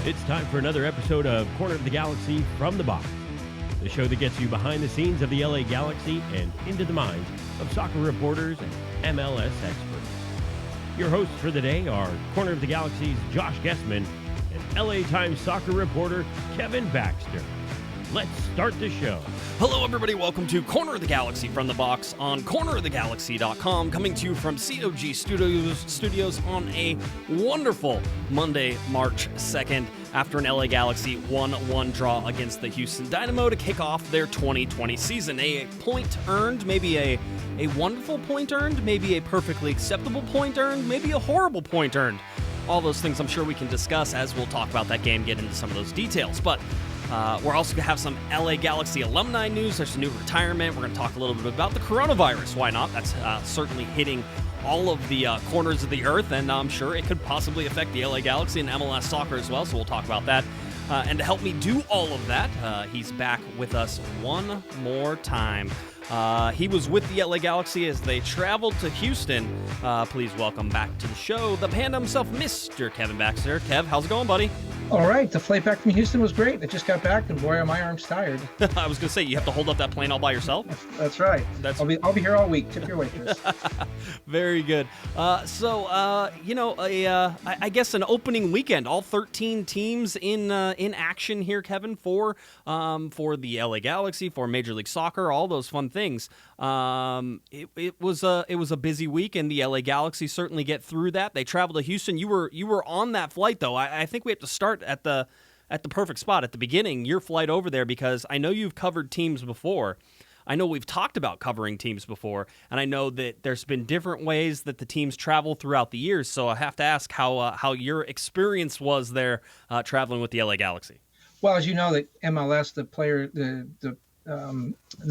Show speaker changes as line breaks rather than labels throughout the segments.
It's time for another episode of Corner of the Galaxy from the Box, the show that gets you behind the scenes of the LA Galaxy and into the minds of soccer reporters and MLS experts. Your hosts for the day are Corner of the Galaxy's Josh Guesman and LA Times soccer reporter Kevin Baxter. Let's start the show.
Hello, everybody. Welcome to Corner of the Galaxy from the Box on cornerofthegalaxy.com, coming to you from COG Studios on a wonderful Monday, March 2nd, after an LA Galaxy 1-1 draw against the Houston Dynamo to kick off their 2020 season. A point earned, maybe a wonderful point earned, maybe a perfectly acceptable point earned, maybe a horrible point earned. All those things I'm sure we can discuss as we'll talk about that game, get into some of those details. But we're also going to have some LA Galaxy alumni news. There's a new retirement. We're going to talk a little bit about the coronavirus. Why not? That's certainly hitting all of the corners of the earth, and I'm sure it could possibly affect the LA Galaxy and MLS soccer as well, so we'll talk about that. And to help me do all of that, he's back with us one more time. He was with the LA Galaxy as they traveled to Houston. Please welcome back to the show, the panda himself, Mr. Kevin Baxter. Kev, how's it going, buddy?
All right, the flight back from Houston was great. I just got back, and boy, are my arms tired.
I was going to say, you have to hold up that plane all by yourself?
That's right. I'll be here all week. Tip your waitress.
Very good. I guess an opening weekend. All 13 teams in action here, Kevin, for the LA Galaxy, for Major League Soccer, all those fun things. It was a busy week, and the LA Galaxy certainly get through that. They traveled to Houston. You were on that flight, though. I think we have to start at the perfect spot at the beginning, your flight over there, because I know you've covered teams before. I know we've talked about covering teams before, and I know that there's been different ways that the teams travel throughout the years. So I have to ask how your experience was there traveling with the LA Galaxy.
Well, as you know, that MLS, the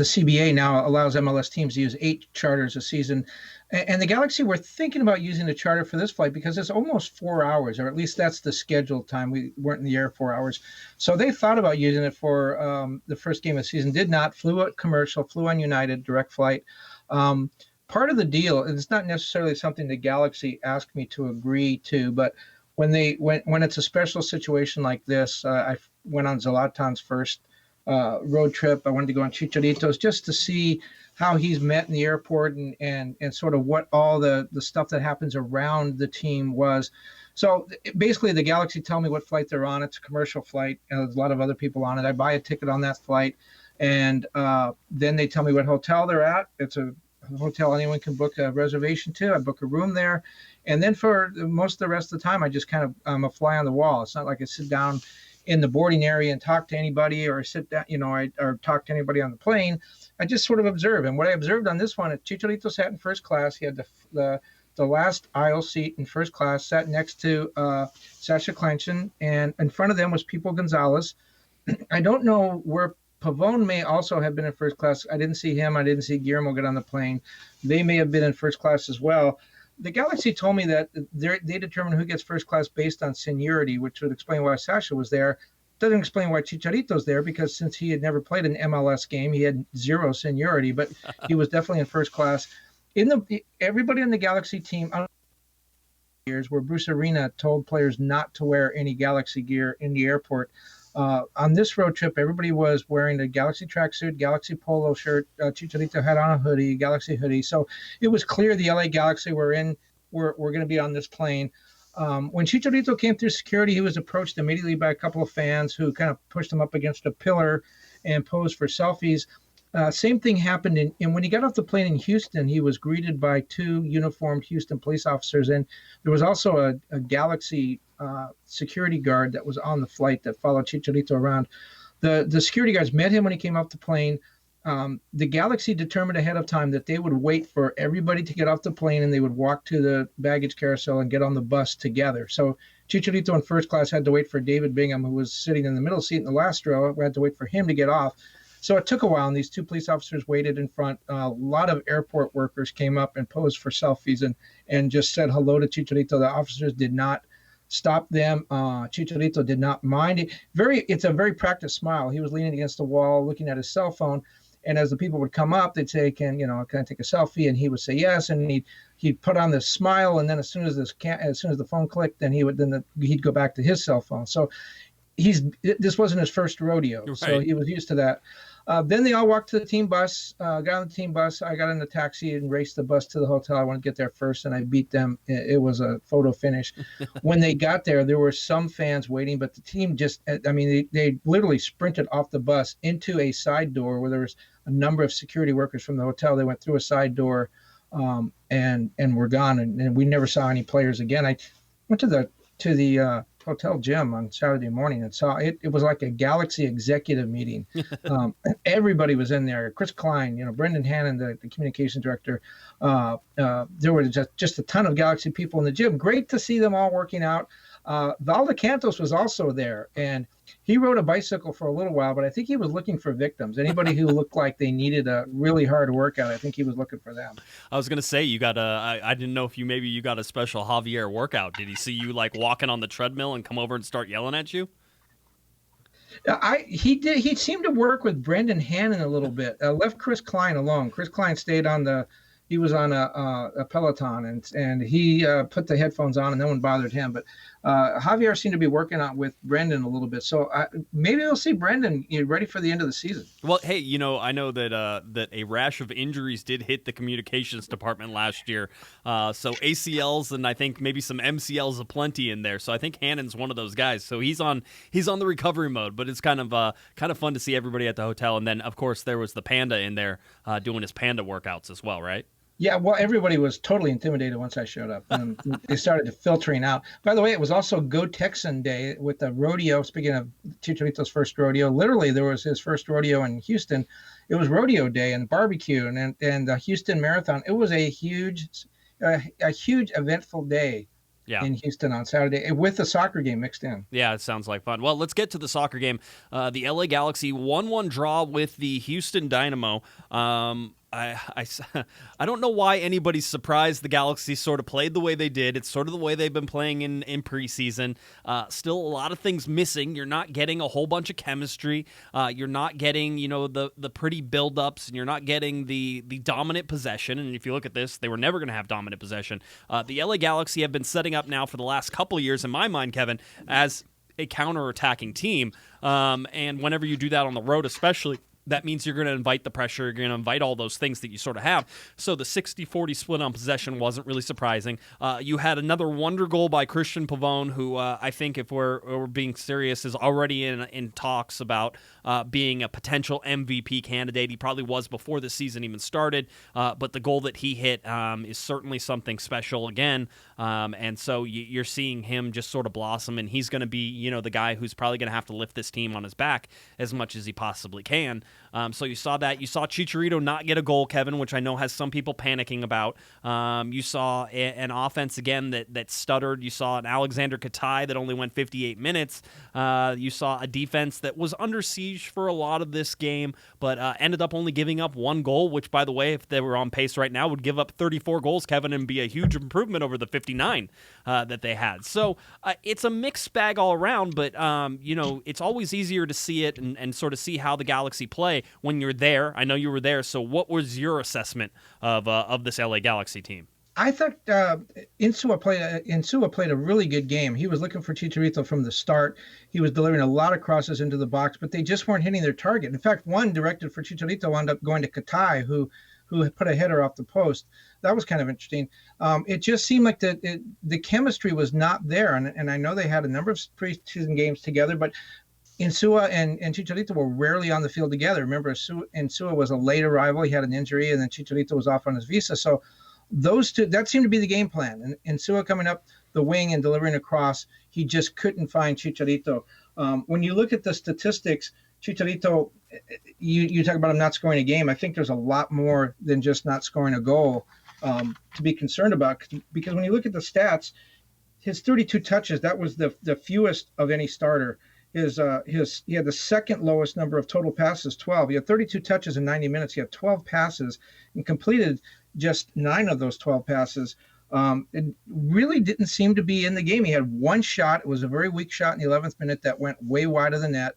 CBA now allows MLS teams to use 8 charters a season. And the Galaxy were thinking about using the charter for this flight because it's almost 4 hours, or at least that's the scheduled time. We weren't in the air 4 hours. So they thought about using it for the first game of the season. Did not. Flew at commercial, flew on United, direct flight. Part of the deal, and it's not necessarily something the Galaxy asked me to agree to, but when it's a special situation like this, I went on Zlatan's first road trip. I wanted to go on Chicharito's just to see how he's met in the airport and sort of what all the stuff that happens around the team was. So basically the Galaxy tell me what flight they're on. It's a commercial flight, and there's a lot of other people on it. I buy a ticket on that flight, and then they tell me what hotel they're at. It's a hotel anyone can book a reservation to. I book a room there. And then for most of the rest of the time, I just kind of, I'm a fly on the wall. It's not like I sit down in the boarding area and talk to anybody or sit down, or talk to anybody on the plane. I just sort of observe. And what I observed on this one, Chicharito sat in first class. He had the last aisle seat in first class, sat next to Sasha Clenchin, and in front of them was Pipo Gonzalez. I don't know where Pavon may also have been in first class. I didn't see him. I didn't see Guillermo get on the plane. They may have been in first class as well. The Galaxy told me that they determine who gets first class based on seniority, which would explain why Sasha was there. Doesn't explain why Chicharito's there, because since he had never played an MLS game, he had 0 seniority, but he was definitely in first class. Everybody on the Galaxy team years where Bruce Arena told players not to wear any Galaxy gear in the airport. On this road trip, everybody was wearing a Galaxy tracksuit, Galaxy polo shirt. Chicharito had on a hoodie, Galaxy hoodie. So it was clear the LA Galaxy were going to be on this plane. When Chicharito came through security, he was approached immediately by a couple of fans who kind of pushed him up against a pillar and posed for selfies. Same thing happened and when he got off the plane in Houston, he was greeted by 2 uniformed Houston police officers. And there was also a Galaxy security guard that was on the flight that followed Chicharito around. The security guards met him when he came off the plane. The Galaxy determined ahead of time that they would wait for everybody to get off the plane and they would walk to the baggage carousel and get on the bus together. So Chicharito in first class had to wait for David Bingham, who was sitting in the middle seat in the last row. We had to wait for him to get off. So it took a while, and these 2 police officers waited in front. A lot of airport workers came up and posed for selfies and just said hello to Chicharito. The officers did not stop them. Chicharito did not mind it. It's a very practiced smile. He was leaning against the wall, looking at his cell phone. And as the people would come up, they'd say, can I take a selfie? And he would say yes. And he'd put on this smile. And then as soon as the phone clicked, then he'd go back to his cell phone. So this wasn't his first rodeo.
Right.
So he was used to that. Then they all walked to the team bus, got on the team bus. I got in the taxi and raced the bus to the hotel. I wanted to get there first, and I beat them. It was a photo finish. When they got there were some fans waiting, but the team they literally sprinted off the bus into a side door where there was a number of security workers from the hotel. They went through a side door and were gone, and we never saw any players again. I went to the hotel gym on Saturday morning and saw it. It was like a Galaxy executive meeting. Everybody was in there. Chris Klein, Brendan Hannon, the communications director. There were just a ton of Galaxy people in the gym. Great to see them all working out. Valdecantos was also there, and he rode a bicycle for a little while, but I think he was looking for victims. Anybody who looked like they needed a really hard workout, I think he was looking for them.
I was going to say, you got I didn't know if you got a special Javier workout. Did he see you like walking on the treadmill and come over and start yelling at you?
He did. He seemed to work with Brendan Hannon a little bit. Left Chris Klein alone. Chris Klein stayed he was on a Peloton, and he put the headphones on, and no one bothered him. But Javier seemed to be working out with Brendan a little bit. So maybe we'll see Brendan ready for the end of the season.
Well, hey, I know that a rash of injuries did hit the communications department last year. So ACLs and I think maybe some MCLs aplenty in there. So I think Hannon's one of those guys. So he's on the recovery mode. But it's kind of fun to see everybody at the hotel. And then of course there was the Panda in there doing his Panda workouts as well, right?
Yeah, well, everybody was totally intimidated once I showed up, and they started filtering out. By the way, it was also Go Texan Day with the rodeo. Speaking of Chicharito's first rodeo, literally there was his first rodeo in Houston. It was rodeo day and barbecue and the Houston Marathon. It was a huge eventful day. Yeah. In Houston on Saturday with the soccer game mixed in.
Yeah, it sounds like fun. Well, let's get to the soccer game. The LA Galaxy 1-1 draw with the Houston Dynamo. I don't know why anybody's surprised the Galaxy sort of played the way they did. It's sort of the way they've been playing in preseason. Still a lot of things missing. You're not getting a whole bunch of chemistry. You're not getting, the pretty build-ups, and you're not getting the dominant possession. And if you look at this, they were never going to have dominant possession. The LA Galaxy have been setting up now for the last couple of years, in my mind, Kevin, as a counter-attacking team. And whenever you do that on the road especially, that means you're going to invite the pressure. You're going to invite all those things that you sort of have. So the 60-40 split on possession wasn't really surprising. You had another wonder goal by Cristian Pavon, who I think, if we're being serious, is already in talks about being a potential MVP candidate. He probably was before the season even started, but the goal that he hit is certainly something special again. And so you're seeing him just sort of blossom, and he's going to be, the guy who's probably going to have to lift this team on his back as much as he possibly can. So you saw that. You saw Chicharito not get a goal, Kevin, which I know has some people panicking about. You saw an offense, again, that stuttered. You saw an Alexander Katai that only went 58 minutes. You saw a defense that was under siege for a lot of this game, but ended up only giving up one goal, which, by the way, if they were on pace right now, would give up 34 goals, Kevin, and be a huge improvement over the 59 that they had. So it's a mixed bag all around, but, it's always easier to see it and sort of see how the Galaxy play when you're there. I know you were there, so what was your assessment of this LA Galaxy team?
I thought Insua played a really good game. He was looking for Chicharito from the start. He was delivering a lot of crosses into the box, but they just weren't hitting their target. In fact, one directed for Chicharito wound up going to Katai, who put a header off the post. That was kind of interesting. It just seemed like the chemistry was not there, and I know they had a number of preseason games together, but Insua and Chicharito were rarely on the field together. Remember, Insua was a late arrival. He had an injury, and then Chicharito was off on his visa. So those two, that seemed to be the game plan. And Insua coming up the wing and delivering a cross, he just couldn't find Chicharito. When you look at the statistics, Chicharito, you talk about him not scoring a game. I think there's a lot more than just not scoring a goal to be concerned about. Because when you look at the stats, his 32 touches, that was the fewest of any starter. He had the second lowest number of total passes, 12. He had 32 touches in 90 minutes. He had 12 passes and completed just 9 of those 12 passes. It really didn't seem to be in the game. He had one shot. It was a very weak shot in the 11th minute that went way wide of the net.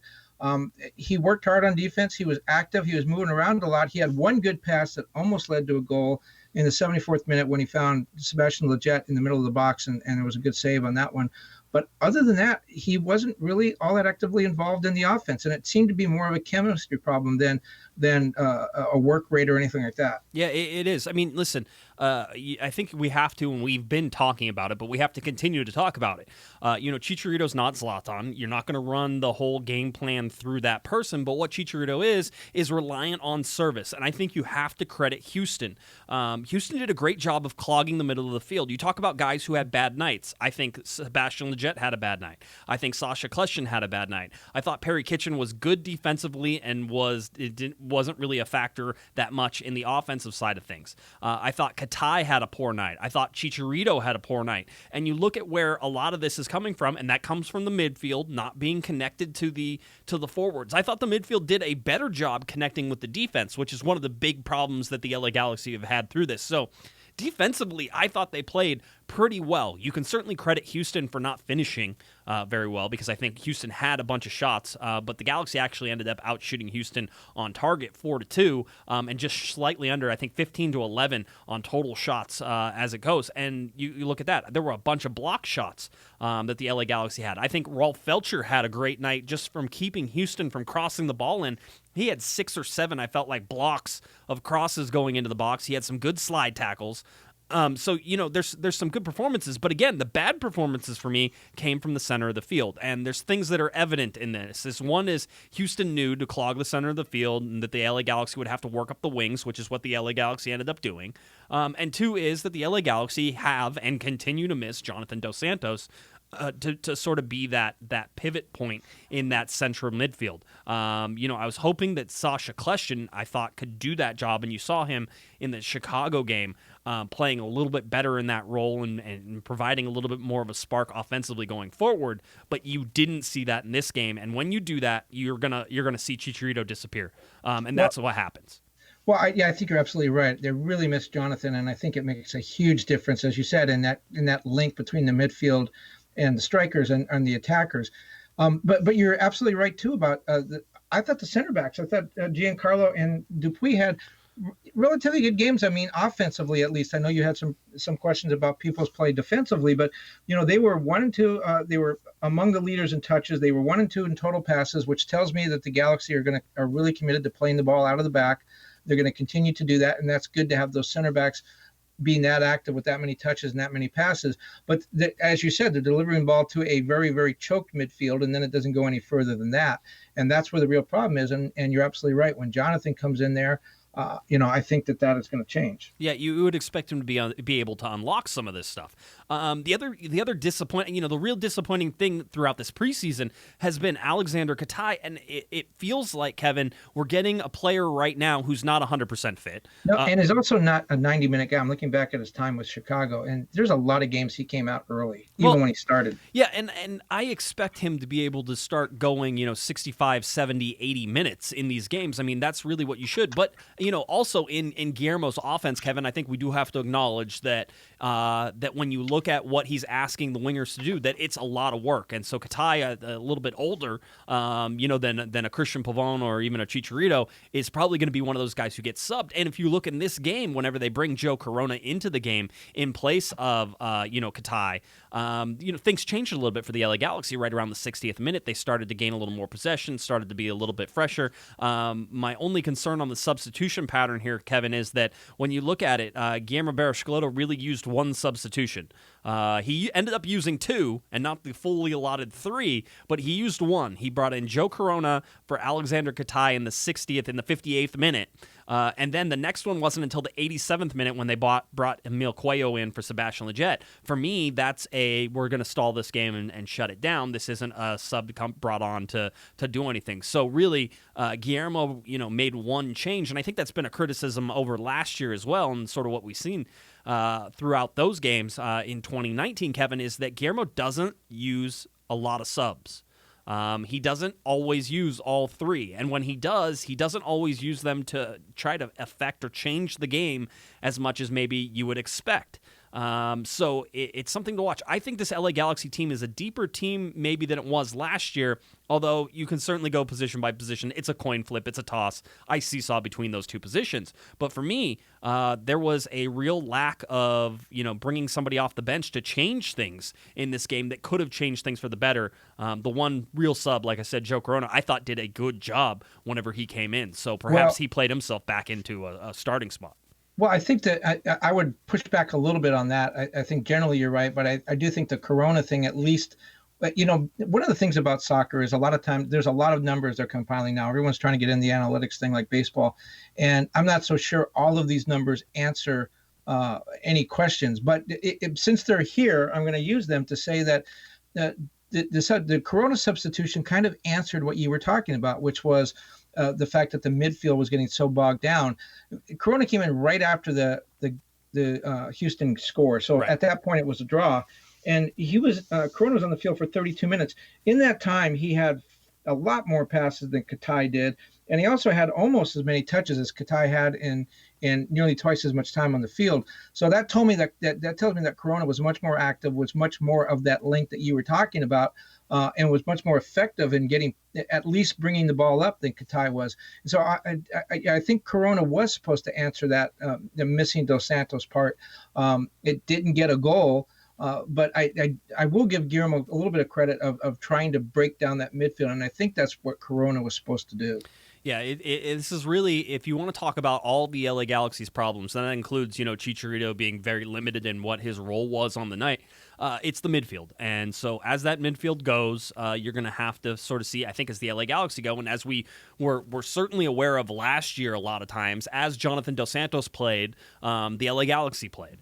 He worked hard on defense. He was active. He was moving around a lot. He had one good pass that almost led to a goal in the 74th minute when he found Sebastian Lletget in the middle of the box, and it was a good save on that one. But other than that, he wasn't really all that actively involved in the offense, and it seemed to be more of a chemistry problem than a work rate or anything like that.
Yeah, it is. I mean, listen, I think we have to, and we've been talking about it, but we have to continue to talk about it. Chicharito's not Zlatan. You're not going to run the whole game plan through that person, but what Chicharito is reliant on service, and I think you have to credit Houston. Houston did a great job of clogging the middle of the field. You talk about guys who had bad nights. I think Sebastian Lletget had a bad night. I think Sasha Kljestan had a bad night. I thought Perry Kitchen was good defensively and wasn't really a factor that much in the offensive side of things. I thought Katai had a poor night. I thought Chicharito had a poor night. And you look at where a lot of this is coming from, and that comes from the midfield not being connected to the forwards. I thought the midfield did a better job connecting with the defense, which is one of the big problems that the LA Galaxy have had through this. So defensively, I thought they played pretty well. You can certainly credit Houston for not finishing very well, because I think Houston had a bunch of shots, but the Galaxy actually ended up outshooting Houston on target 4-2, and just slightly under, I think 15-11 on total shots as it goes. And you look at that, there were a bunch of block shots that the LA Galaxy had. I think Rolf Feltscher had a great night just from keeping Houston from crossing the ball in. He had 6 or 7, I felt like, blocks of crosses going into the box. He had some good slide tackles. So there's some good performances, but again, the bad performances for me came from the center of the field, and there's things that are evident in this. This one is Houston knew to clog the center of the field and that the LA Galaxy would have to work up the wings, which is what the LA Galaxy ended up doing. And 2 is that the LA Galaxy have and continue to miss Jonathan Dos Santos to sort of be that pivot point in that central midfield. I was hoping that Sasha Kljestan, I thought, could do that job, and you saw him in the Chicago game playing a little bit better in that role and providing a little bit more of a spark offensively going forward, but you didn't see that in this game, and when you do that, you're gonna see Chicharito disappear, and that's what happens.
Well, I think you're absolutely right. They really missed Jonathan, and I think it makes a huge difference, as you said, in that link between the midfield and the strikers and the attackers. But you're absolutely right, too, about I thought the center backs, I thought Giancarlo and DePuy had relatively good games. I mean, offensively, at least. I know you had some questions about people's play defensively, but, they were 1 and 2. They were among the leaders in touches. They were 1 and 2 in total passes, which tells me that the Galaxy are really committed to playing the ball out of the back. They're going to continue to do that, and that's good to have those center backs being that active with that many touches and that many passes. But as you said, they're delivering the ball to a very, very choked midfield, and then it doesn't go any further than that. And that's where the real problem is. And you're absolutely right. When Jonathan comes in there, I think that is going to change.
Yeah, you would expect him to be able to unlock some of this stuff. The other disappointing, the real disappointing thing throughout this preseason has been Alexander Katai, and it feels like, Kevin, we're getting a player right now who's not 100% fit.
No, and is also not a 90-minute guy. I'm looking back at his time with Chicago, and there's a lot of games he came out early, even when he started.
Yeah, and I expect him to be able to start going, 65, 70, 80 minutes in these games. I mean, that's really what you should. But also in Guillermo's offense, Kevin, I think we do have to acknowledge that when you look at what he's asking the wingers to do, that it's a lot of work. And so Katai, a little bit older, than a Cristian Pavon or even a Chicharito, is probably going to be one of those guys who gets subbed. And if you look in this game, whenever they bring Joe Corona into the game in place of Katai, things changed a little bit for the LA Galaxy. Right around the 60th minute, they started to gain a little more possession, started to be a little bit fresher. My only concern on the substitution pattern here, Kevin, is that when you look at it, Guillermo Barros-Schelotto really used one substitution. He ended up using 2 and not the fully allotted 3, but he used 1. He brought in Joe Corona for Alexander Katai in the 60th and the 58th minute. And then the next one wasn't until the 87th minute when they brought Emil Cuello in for Sebastian Lletget. For me, that's we're going to stall this game and shut it down. This isn't a sub brought on to do anything. So really, Guillermo, made one change, and I think that's been a criticism over last year as well, and sort of what we've seen throughout those games in 2019, Kevin, is that Guillermo doesn't use a lot of subs. He doesn't always use all 3, and when he doesn't always use them to try to affect or change the game as much as maybe you would expect. So it's something to watch. I think this LA Galaxy team is a deeper team maybe than it was last year, although you can certainly go position by position. It's a coin flip. It's a toss. I seesaw between those two positions. But for me, there was a real lack of, bringing somebody off the bench to change things in this game that could have changed things for the better. The one real sub, like I said, Joe Corona, I thought did a good job whenever he came in. So perhaps he played himself back into a starting spot.
Well, I think that I would push back a little bit on that. I think generally you're right, but I do think the Corona thing, at least, one of the things about soccer is a lot of times there's a lot of numbers they're compiling now. Everyone's trying to get in the analytics thing like baseball. And I'm not so sure all of these numbers answer any questions. But since they're here, I'm going to use them to say that the Corona substitution kind of answered what you were talking about, which was the fact that the midfield was getting so bogged down. Corona came in right after the Houston score. So at that point, it was a draw. And Corona was on the field for 32 minutes. In that time, he had a lot more passes than Katai did. And he also had almost as many touches as Katai had in nearly twice as much time on the field. So that told me that tells me that Corona was much more active, was much more of that link that you were talking about, and was much more effective in getting, at least bringing the ball up than Katai was. And so I think Corona was supposed to answer that, the missing Dos Santos part. It didn't get a goal. But I will give Guillermo a little bit of credit of trying to break down that midfield, and I think that's what Corona was supposed to do.
Yeah, this is really, if you want to talk about all the LA Galaxy's problems, and that includes, Chicharito being very limited in what his role was on the night, it's the midfield. And so as that midfield goes, you're going to have to sort of see, I think, as the LA Galaxy go, and as we were certainly aware of last year a lot of times, as Jonathan Dos Santos played, the LA Galaxy played.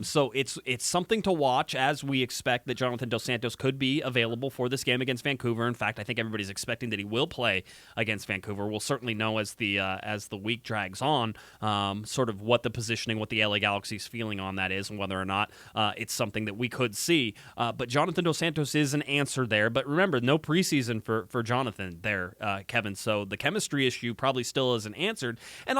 So it's something to watch, as we expect that Jonathan Dos Santos could be available for this game against Vancouver. In fact, I think everybody's expecting that he will play against Vancouver. We'll certainly know as the week drags on, sort of what the positioning, what the LA Galaxy's feeling on that is, and whether or not it's something that we could see. But Jonathan Dos Santos is an answer there. But remember, no preseason for Jonathan there, Kevin. So the chemistry issue probably still isn't answered. And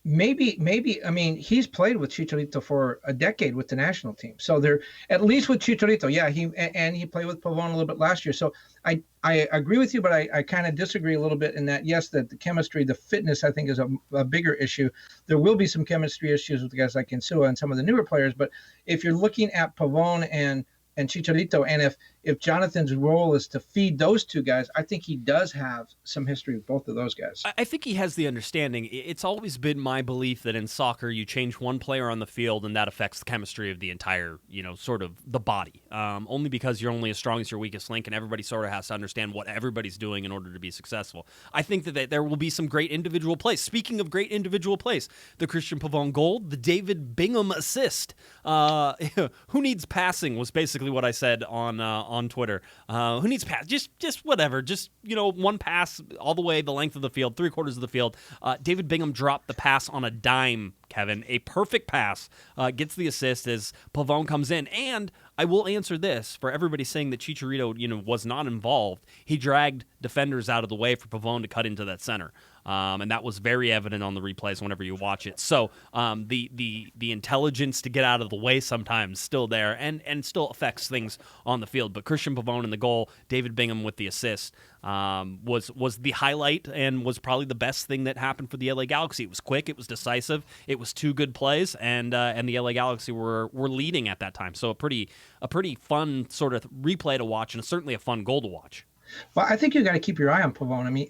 Maybe, I mean, he's played with Chicharito for a decade with the national team. So they're, at least with Chicharito, he played with Pavon a little bit last year. So I agree with you, but I kind of disagree a little bit in that, yes, that the chemistry, the fitness, I think is a bigger issue. There will be some chemistry issues with guys like Insua and some of the newer players. But if you're looking at Pavon and Chicharito, and if Jonathan's role is to feed those two guys, I think he does have some history with both of those guys.
I think he has the understanding. It's always been my belief that in soccer, you change one player on the field and that affects the chemistry of the entire, sort of the body. Only because you're only as strong as your weakest link, and everybody sort of has to understand what everybody's doing in order to be successful. I think that there will be some great individual plays. Speaking of great individual plays, the Cristian Pavon goal, the David Bingham assist. Who needs passing was basically what I said on Twitter. Who needs pass? Just whatever. Just, one pass all the way the length of the field, 3/4 of the field. David Bingham dropped the pass on a dime, Kevin. A perfect pass. Gets the assist as Pavon comes in. And I will answer this. For everybody saying that Chicharito, was not involved, he dragged defenders out of the way for Pavon to cut into that center. And that was very evident on the replays whenever you watch it. So the intelligence to get out of the way sometimes still there and still affects things on the field. But Cristian Pavon in the goal, David Bingham with the assist, was the highlight and was probably the best thing that happened for the LA Galaxy. It was quick, it was decisive, it was two good plays, and the LA Galaxy were leading at that time. So a pretty fun sort of replay to watch, and certainly a fun goal to watch.
Well, I think you got to keep your eye on Pavon. I mean,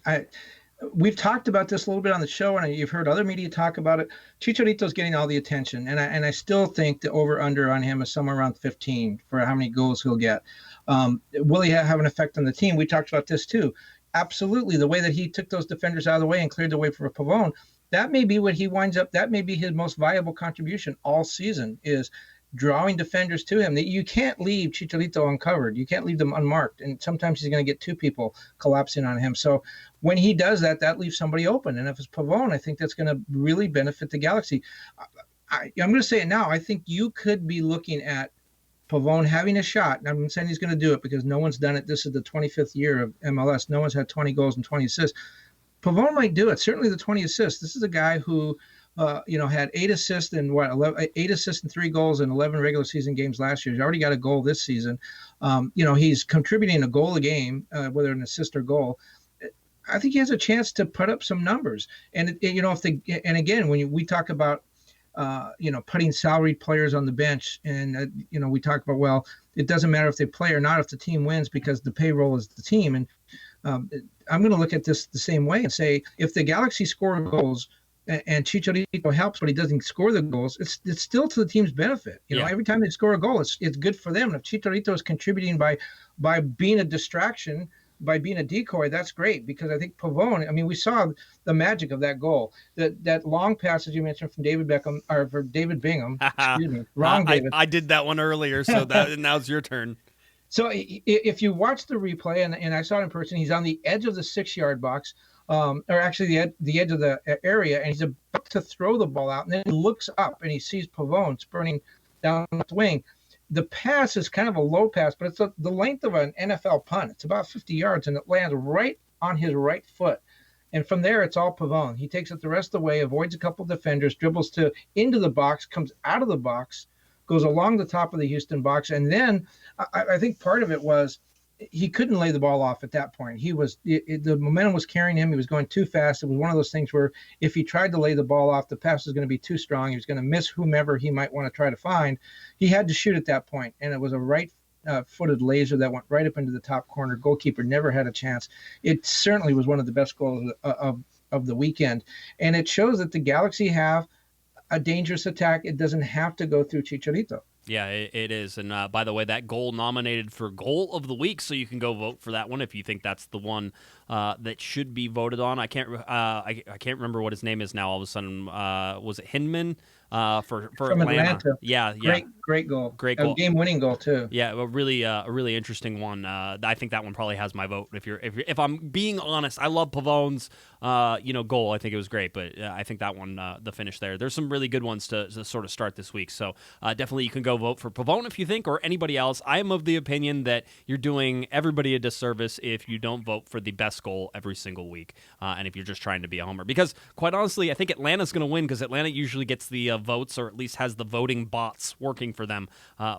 we've talked about this a little bit on the show, and you've heard other media talk about it. Chicharito's getting all the attention, and I still think the over-under on him is somewhere around 15 for how many goals he'll get. Will he have an effect on the team? We talked about this too. Absolutely. The way that he took those defenders out of the way and cleared the way for Pavon, that may be what he winds up, that may be his most valuable contribution all season, is drawing defenders to him. That you can't leave Chicharito uncovered. You can't leave them unmarked. And sometimes he's going to get two people collapsing on him. So when he does that, that leaves somebody open. And if it's Pavon, I think that's going to really benefit the Galaxy. I'm going to say it now. I think you could be looking at Pavon having a shot. I'm not saying he's going to do it because no one's done it. This is the 25th year of MLS. No one's had 20 goals and 20 assists. Pavon might do it. Certainly the 20 assists. This is a guy who had 8 assists in 3 goals in 11 regular season games last year. He's already got a goal this season. He's contributing a goal a game, whether an assist or goal. I think he has a chance to put up some numbers. And again, when we talk about putting salaried players on the bench, and we talk about, well, it doesn't matter if they play or not if the team wins because the payroll is the team. And I'm going to look at this the same way and say, if the Galaxy score goals and Chicharito helps, but he doesn't score the goals, it's still to the team's benefit. Every time they score a goal, it's good for them. And if Chicharito is contributing by being a distraction, by being a decoy, that's great, because I think Pavon, we saw the magic of that goal. That long pass, as you mentioned, from David Bingham. Excuse me. Wrong, David.
I did that one earlier, so now it's your turn.
So if you watch the replay, and I saw it in person, he's on the edge of the 6-yard box, or actually the edge of the area, and he's about to throw the ball out, and then he looks up and he sees Pavon sprinting down the wing. The pass is kind of a low pass, but it's the length of an NFL punt. It's about 50 yards, and it lands right on his right foot. And from there, it's all Pavon. He takes it the rest of the way, avoids a couple defenders, dribbles into the box, comes out of the box, goes along the top of the Houston box. And then I think part of it was he couldn't lay the ball off at that point. The momentum was carrying him. He was going too fast. It was one of those things where if he tried to lay the ball off, the pass was going to be too strong. He was going to miss whomever he might want to try to find. He had to shoot at that point, and it was a right-footed laser that went right up into the top corner. Goalkeeper never had a chance. It certainly was one of the best goals of the weekend, and it shows that the Galaxy have a dangerous attack. It doesn't have to go through Chicharito.
Yeah, it is. And by the way, that goal nominated for Goal of the Week, so you can go vote for that one if you think that's the one that should be voted on. I can't remember what his name is now. All of a sudden, was it Hinman for
From Atlanta?
Yeah.
Great goal.
Great goal.
A game-winning goal too.
Yeah, a really interesting one. I think that one probably has my vote. If I'm being honest, I love Pavon's goal. I think it was great, but I think that one, the finish there. There's some really good ones to sort of start this week. So definitely you can go vote for Pavon if you think, or anybody else. I am of the opinion that you're doing everybody a disservice if you don't vote for the best goal every single week, and if you're just trying to be a homer. Because quite honestly, I think Atlanta's going to win because Atlanta usually gets the votes, or at least has the voting bots working for them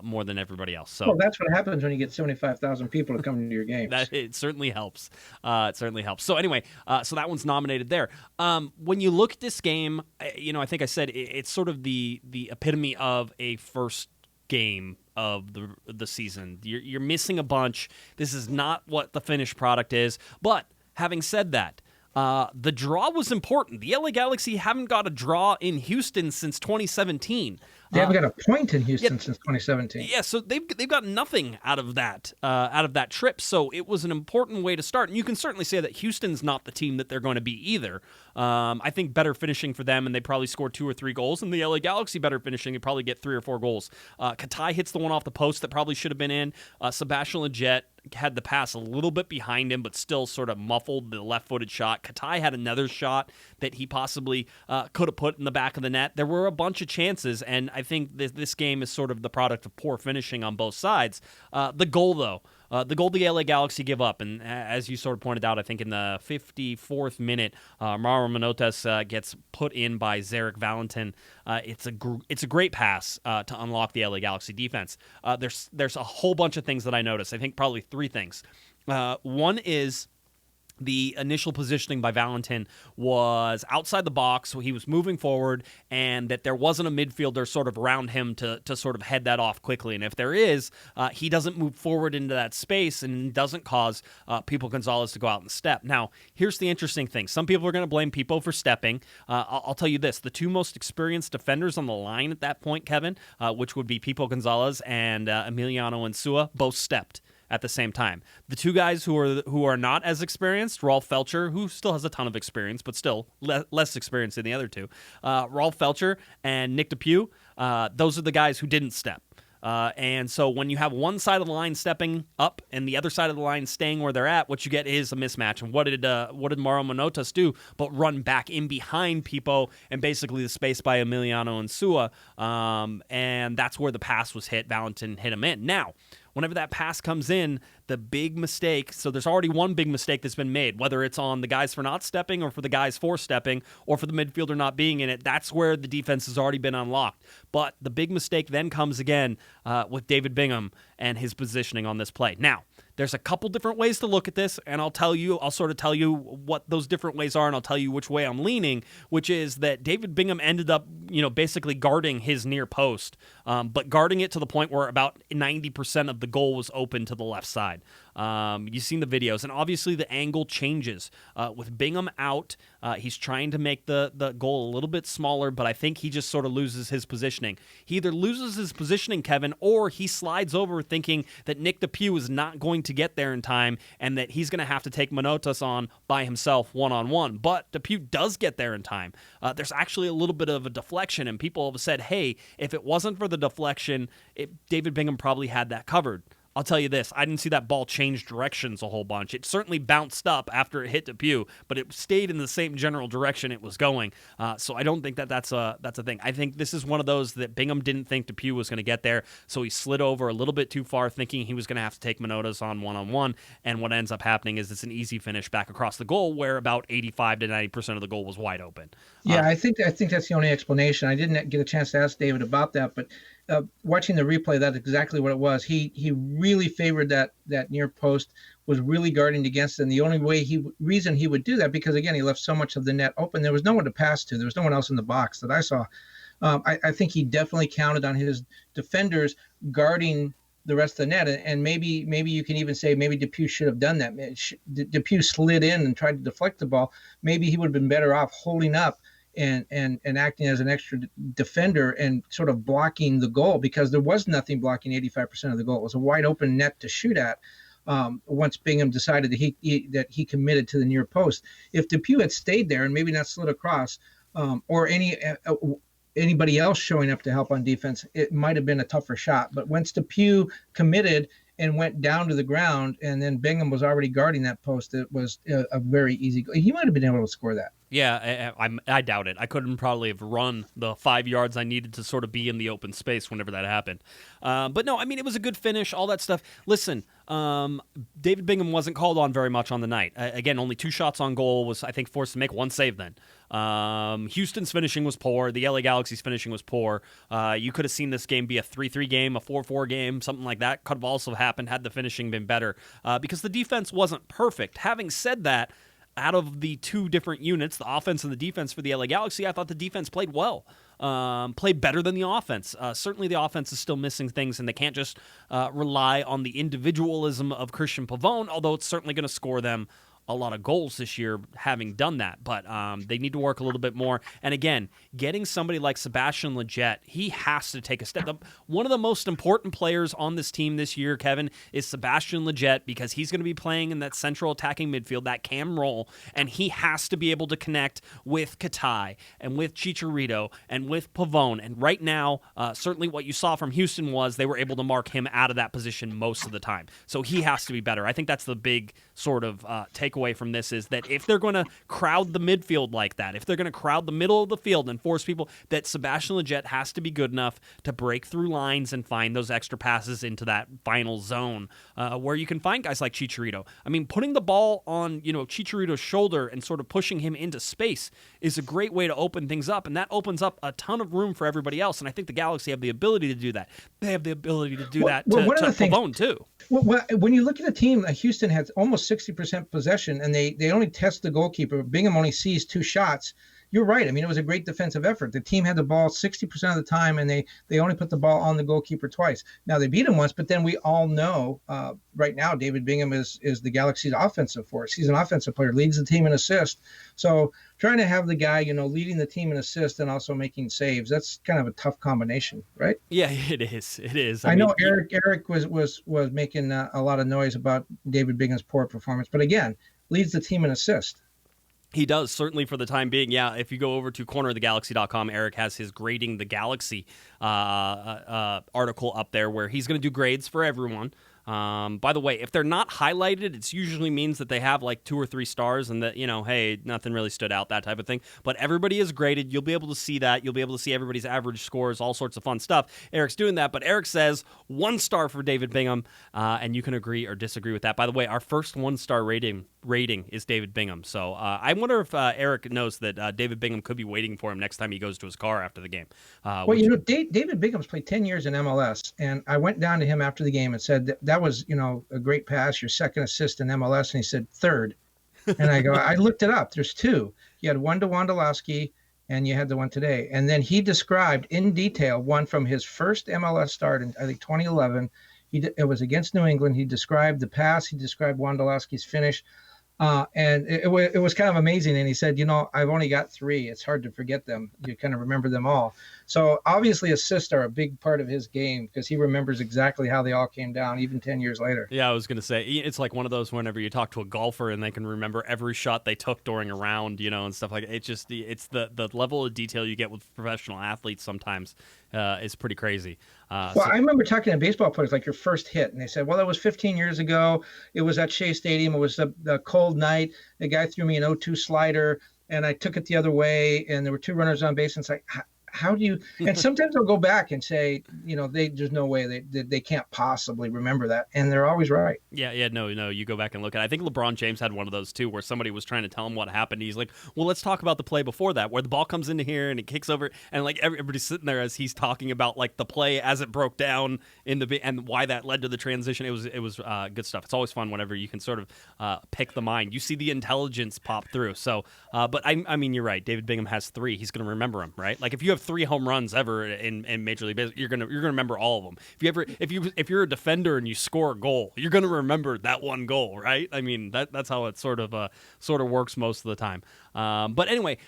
more than everybody else. So
that's what happens when you get 75,000 people to come to your games.
It certainly helps. So anyway, so that one's nominated there. When you look at this game, I think I said it's sort of the epitome of a first game of the season. You're missing a bunch. This is not what the finished product is. But having said that, the draw was important. The LA Galaxy haven't got a draw in Houston since 2017.
They haven't got a point in Houston since 2017.
Yeah, so they've got nothing out of that trip. So it was an important way to start. And you can certainly say that Houston's not the team that they're going to be either. I think better finishing for them, and they probably scored 2 or 3 goals. And the LA Galaxy better finishing, they probably get 3 or 4 goals. Katai hits the one off the post that probably should have been in. Sebastian Lletget had the pass a little bit behind him, but still sort of muffled the left-footed shot. Katai had another shot that he possibly could have put in the back of the net. There were a bunch of chances, and I think this game is sort of the product of poor finishing on both sides. The goal, though. The goal the LA Galaxy give up, and as you sort of pointed out, I think in the 54th minute, Mauro Manotas gets put in by Zarek Valentin. It's a great pass to unlock the LA Galaxy defense. There's a whole bunch of things that I noticed. I think probably 3 things. One is the initial positioning by Valentin was outside the box, so he was moving forward, and that there wasn't a midfielder sort of around him to sort of head that off quickly. And if there is, he doesn't move forward into that space and doesn't cause Pipo Gonzalez to go out and step. Now, here's the interesting thing. Some people are going to blame Pipo for stepping. I'll tell you this. The 2 most experienced defenders on the line at that point, Kevin, which would be Pipo Gonzalez and Emiliano Insua, both stepped at the same time. The 2 guys who are not as experienced, Rolf Felcher, who still has a ton of experience, but still less experience than the other 2, Rolf Felcher and Nick DePuy, those are the guys who didn't step. And so when you have one side of the line stepping up and the other side of the line staying where they're at, what you get is a mismatch. And what did Mauro Manotas do but run back in behind Pipo and basically the space by Emiliano Insua, and that's where the pass was hit. Valentin hit him in. Now, whenever that pass comes in, the big mistake, so there's already one big mistake that's been made, whether it's on the guys for not stepping or for the guys for stepping or for the midfielder not being in it, that's where the defense has already been unlocked. But the big mistake then comes again with David Bingham and his positioning on this play. Now, there's a couple different ways to look at this, and I'll sort of tell you what those different ways are, and I'll tell you which way I'm leaning, which is that David Bingham ended up, basically guarding his near post, but guarding it to the point where about 90% of the goal was open to the left side. You've seen the videos, and obviously the angle changes. With Bingham out, he's trying to make the goal a little bit smaller, but I think he just sort of loses his positioning. He either loses his positioning, Kevin, or he slides over thinking that Nick DePuy is not going to get there in time and that he's going to have to take Manotas on by himself one-on-one. But DePuy does get there in time. There's actually a little bit of a deflection, and people have said, hey, if it wasn't for the deflection, David Bingham probably had that covered. I'll tell you this, I didn't see that ball change directions a whole bunch. It certainly bounced up after it hit DePuy, but it stayed in the same general direction it was going. So I don't think that's a thing. I think this is one of those that Bingham didn't think DePuy was going to get there, so he slid over a little bit too far, thinking he was going to have to take Manotas on one-on-one, and what ends up happening is it's an easy finish back across the goal where about 85 to 90% of the goal was wide open.
Yeah, I think that's the only explanation. I didn't get a chance to ask David about that, but watching the replay, that's exactly what it was. He really favored that near post, was really guarding against it. And the only reason he would do that, because again, he left so much of the net open. There was no one to pass to. There was no one else in the box that I saw. I think he definitely counted on his defenders guarding the rest of the net. And maybe you can even say maybe DePuy should have done that. DePuy slid in and tried to deflect the ball. Maybe he would have been better off holding up and acting as an extra defender and sort of blocking the goal, because there was nothing blocking 85% of the goal. It was a wide open net to shoot at. Once Bingham decided that he committed to the near post, if DePuy had stayed there and maybe not slid across, or anybody else showing up to help on defense, it might have been a tougher shot. But once DePuy committed and went down to the ground, and then Bingham was already guarding that post, it was a very easy goal. He might have been able to score that.
Yeah, I doubt it. I couldn't probably have run the 5 yards I needed to sort of be in the open space whenever that happened. But no, I mean, it was a good finish, all that stuff. Listen, David Bingham wasn't called on very much on the night. Again, only 2 shots on goal, was, I think, forced to make 1 save then. Houston's finishing was poor. The LA Galaxy's finishing was poor. You could have seen this game be a 3-3 game, a 4-4 game, something like that. Could have also happened had the finishing been better, because the defense wasn't perfect. Having said that, out of the 2 different units, the offense and the defense for the LA Galaxy, I thought the defense played well, played better than the offense. Certainly the offense is still missing things, and they can't just rely on the individualism of Cristian Pavon, although it's certainly going to score them a lot of goals this year having done that, but they need to work a little bit more. And again, getting somebody like Sebastian Lletget, he has to take a step. One of the most important players on this team this year, Kevin, is Sebastian Lletget, because he's going to be playing in that central attacking midfield, that cam role, and he has to be able to connect with Katai and with Chicharito and with Pavon. And right now, certainly what you saw from Houston was they were able to mark him out of that position most of the time. So he has to be better. I think that's the big sort of takeaway from this, is that if they're going to crowd the midfield like that, if they're going to crowd the middle of the field and force people, that Sebastian Lletget has to be good enough to break through lines and find those extra passes into that final zone, where you can find guys like Chicharito. I mean, putting the ball on, Chicharito's shoulder and sort of pushing him into space is a great way to open things up, and that opens up a ton of room for everybody else, and I think the Galaxy have the ability to do that. They have the ability to do that to Pavon, too.
Well, when you look at a team, Houston had almost 60% possession, and they only test the goalkeeper. Bingham only sees 2 shots. You're right. I mean, it was a great defensive effort. The team had the ball 60% of the time, and they only put the ball on the goalkeeper twice. Now, they beat him once, but then we all know right now David Bingham is the Galaxy's offensive force. He's an offensive player, leads the team in assist. So trying to have the guy, leading the team in assist and also making saves, that's kind of a tough combination, right?
Yeah, it is. It is.
I know Eric was making a lot of noise about David Bingham's poor performance, but again, leads the team in assist.
He does, certainly for the time being. Yeah, if you go over to cornerofthegalaxy.com, Eric has his Grading the Galaxy article up there where he's going to do grades for everyone. By the way, if they're not highlighted, it usually means that they have like 2 or 3 stars and that, hey, nothing really stood out, that type of thing. But everybody is graded. You'll be able to see that. You'll be able to see everybody's average scores, all sorts of fun stuff. Eric's doing that, but Eric says 1 star for David Bingham, and you can agree or disagree with that. By the way, our first 1-star rating is David Bingham. So I wonder if Eric knows that David Bingham could be waiting for him next time he goes to his car after the game.
Well, David Bingham's played 10 years in MLS, and I went down to him after the game and said, that was, a great pass, your second assist in MLS, and he said, third. And I go, I looked it up. There's 2. You had one to Wondolowski, and you had the one today. And then he described in detail one from his first MLS start in, I think, 2011. It was against New England. He described the pass. He described Wondolowski's finish. And it was kind of amazing. And he said, I've only got 3. It's hard to forget them. You kind of remember them all. So obviously assists are a big part of his game because he remembers exactly how they all came down, even 10 years later.
Yeah, I was going to say, it's like one of those whenever you talk to a golfer and they can remember every shot they took during a round, and stuff like that. It's the level of detail you get with professional athletes sometimes is pretty crazy.
I remember talking to baseball players, like your first hit, and they said, well, that was 15 years ago. It was at Shea Stadium. It was a cold night. The guy threw me an 0-2 slider, and I took it the other way, and there were 2 runners on base. And it's like, how do you – and sometimes they'll go back and say, there's no way they can't possibly remember that, and they're always right.
Yeah, no, you go back and look at it. I think LeBron James had one of those, too, where somebody was trying to tell him what happened. He's like, well, let's talk about the play before that, where the ball comes into here and it kicks over, and, like, everybody's sitting there as he's talking about, like, the play as it broke down and why that led to the transition. It was good stuff. It's always fun whenever you can sort of pick the mind. You see the intelligence pop through. So, but, I mean, you're right. David Bingham has 3. He's going to remember them, right? Like, if you have 3 home runs ever in Major League Baseball, you're gonna remember all of them. If you're a defender and you score a goal, you're gonna remember that one goal, right? I mean that's how it sort of works most of the time. But anyway,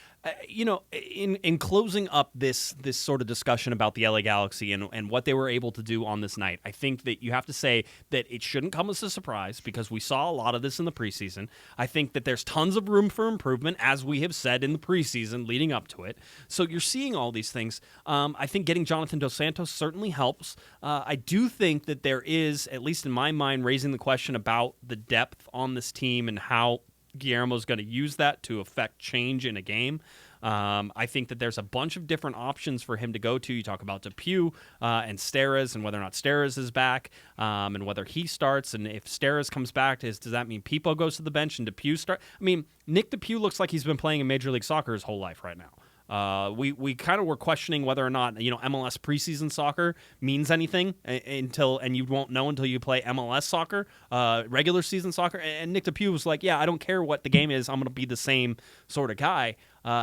in closing up this sort of discussion about the LA Galaxy and what they were able to do on this night, I think that you have to say that it shouldn't come as a surprise because we saw a lot of this in the preseason. I think that there's tons of room for improvement, as we have said in the preseason leading up to it. So you're seeing all these things. I think getting Jonathan Dos Santos certainly helps. I do think that there is, at least in my mind, raising the question about the depth on this team and how Guillermo's going to use that to affect change in a game. I think that there's a bunch of different options for him to go to. You talk about DePuy and Steres and whether or not Steres is back and whether he starts. And if Steres comes back, does that mean Pipo goes to the bench and DePuy starts? I mean, Nick DePuy looks like he's been playing in Major League Soccer his whole life right now. We kind of were questioning whether or not MLS preseason soccer means anything and you won't know until you play MLS soccer, regular season soccer. And Nick DePuy was like, yeah, I don't care what the game is, I'm going to be the same sort of guy.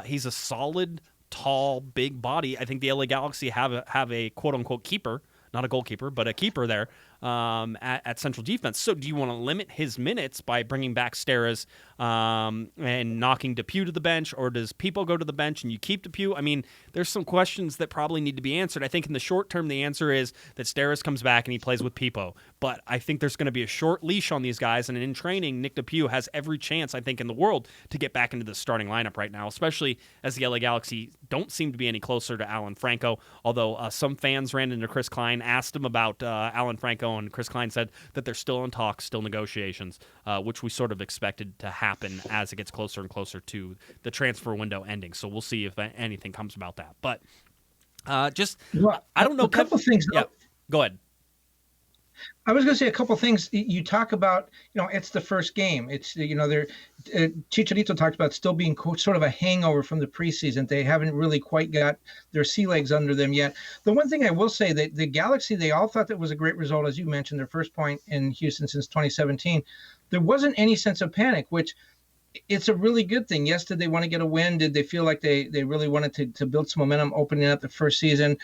He's a solid, tall, big body. I think the LA Galaxy have a quote unquote keeper, not a goalkeeper, but a keeper there at central defense. So do you want to limit his minutes by bringing back Steres and knocking DePuy to the bench, or does Pipo go to the bench and you keep DePuy? I mean, there's some questions that probably need to be answered. I think in the short term, the answer is that Steres comes back and he plays with Pipo. But I think there's going to be a short leash on these guys, and in training, Nick DePuy has every chance, I think, in the world to get back into the starting lineup right now, especially as the LA Galaxy don't seem to be any closer to Alan Franco, although some fans ran into Chris Klein, asked him about Alan Franco, and Chris Klein said that they're still in talks, still negotiations, which we sort of expected to happen as it gets closer and closer to the transfer window ending. So we'll see if anything comes about that. But I don't know.
A couple things.
Yeah, go ahead.
I was going to say a couple things. You talk about, it's the first game. It's, Chicharito talked about still being sort of a hangover from the preseason. They haven't really quite got their sea legs under them yet. The one thing I will say, that the Galaxy, they all thought that was a great result, as you mentioned, their first point in Houston since 2017. There wasn't any sense of panic, which it's a really good thing. Yes, did they want to get a win? Did they feel like they really wanted to build some momentum opening up the first season,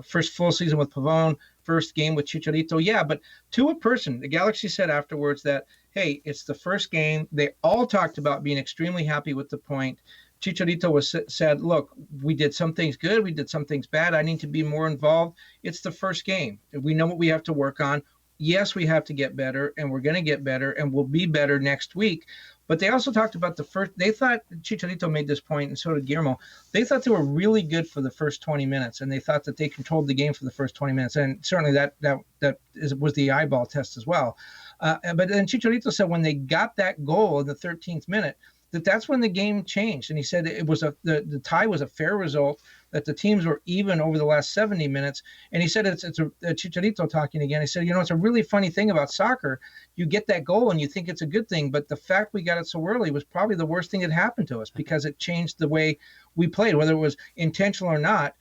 first full season with Pavon, first game with Chicharito? Yeah, but to a person, the Galaxy said afterwards that, hey, it's the first game. They all talked about being extremely happy with the point. Chicharito said, look, we did some things good. We did some things bad. I need to be more involved. It's the first game. We know what we have to work on. Yes, we have to get better, and we're going to get better, and we'll be better next week. But they also talked about they thought Chicharito made this point, and so did Guillermo. They thought they were really good for the first 20 minutes, and they thought that they controlled the game for the first 20 minutes. And certainly was the eyeball test as well. But then Chicharito said when they got that goal in the 13th minute, that's when the game changed. And he said it was the tie was a fair result, that the teams were even over the last 70 minutes. And he said it's a Chicharito talking again. He said, it's a really funny thing about soccer. You get that goal and you think it's a good thing, but the fact we got it so early was probably the worst thing that happened to us, because it changed the way we played, whether it was intentional or not.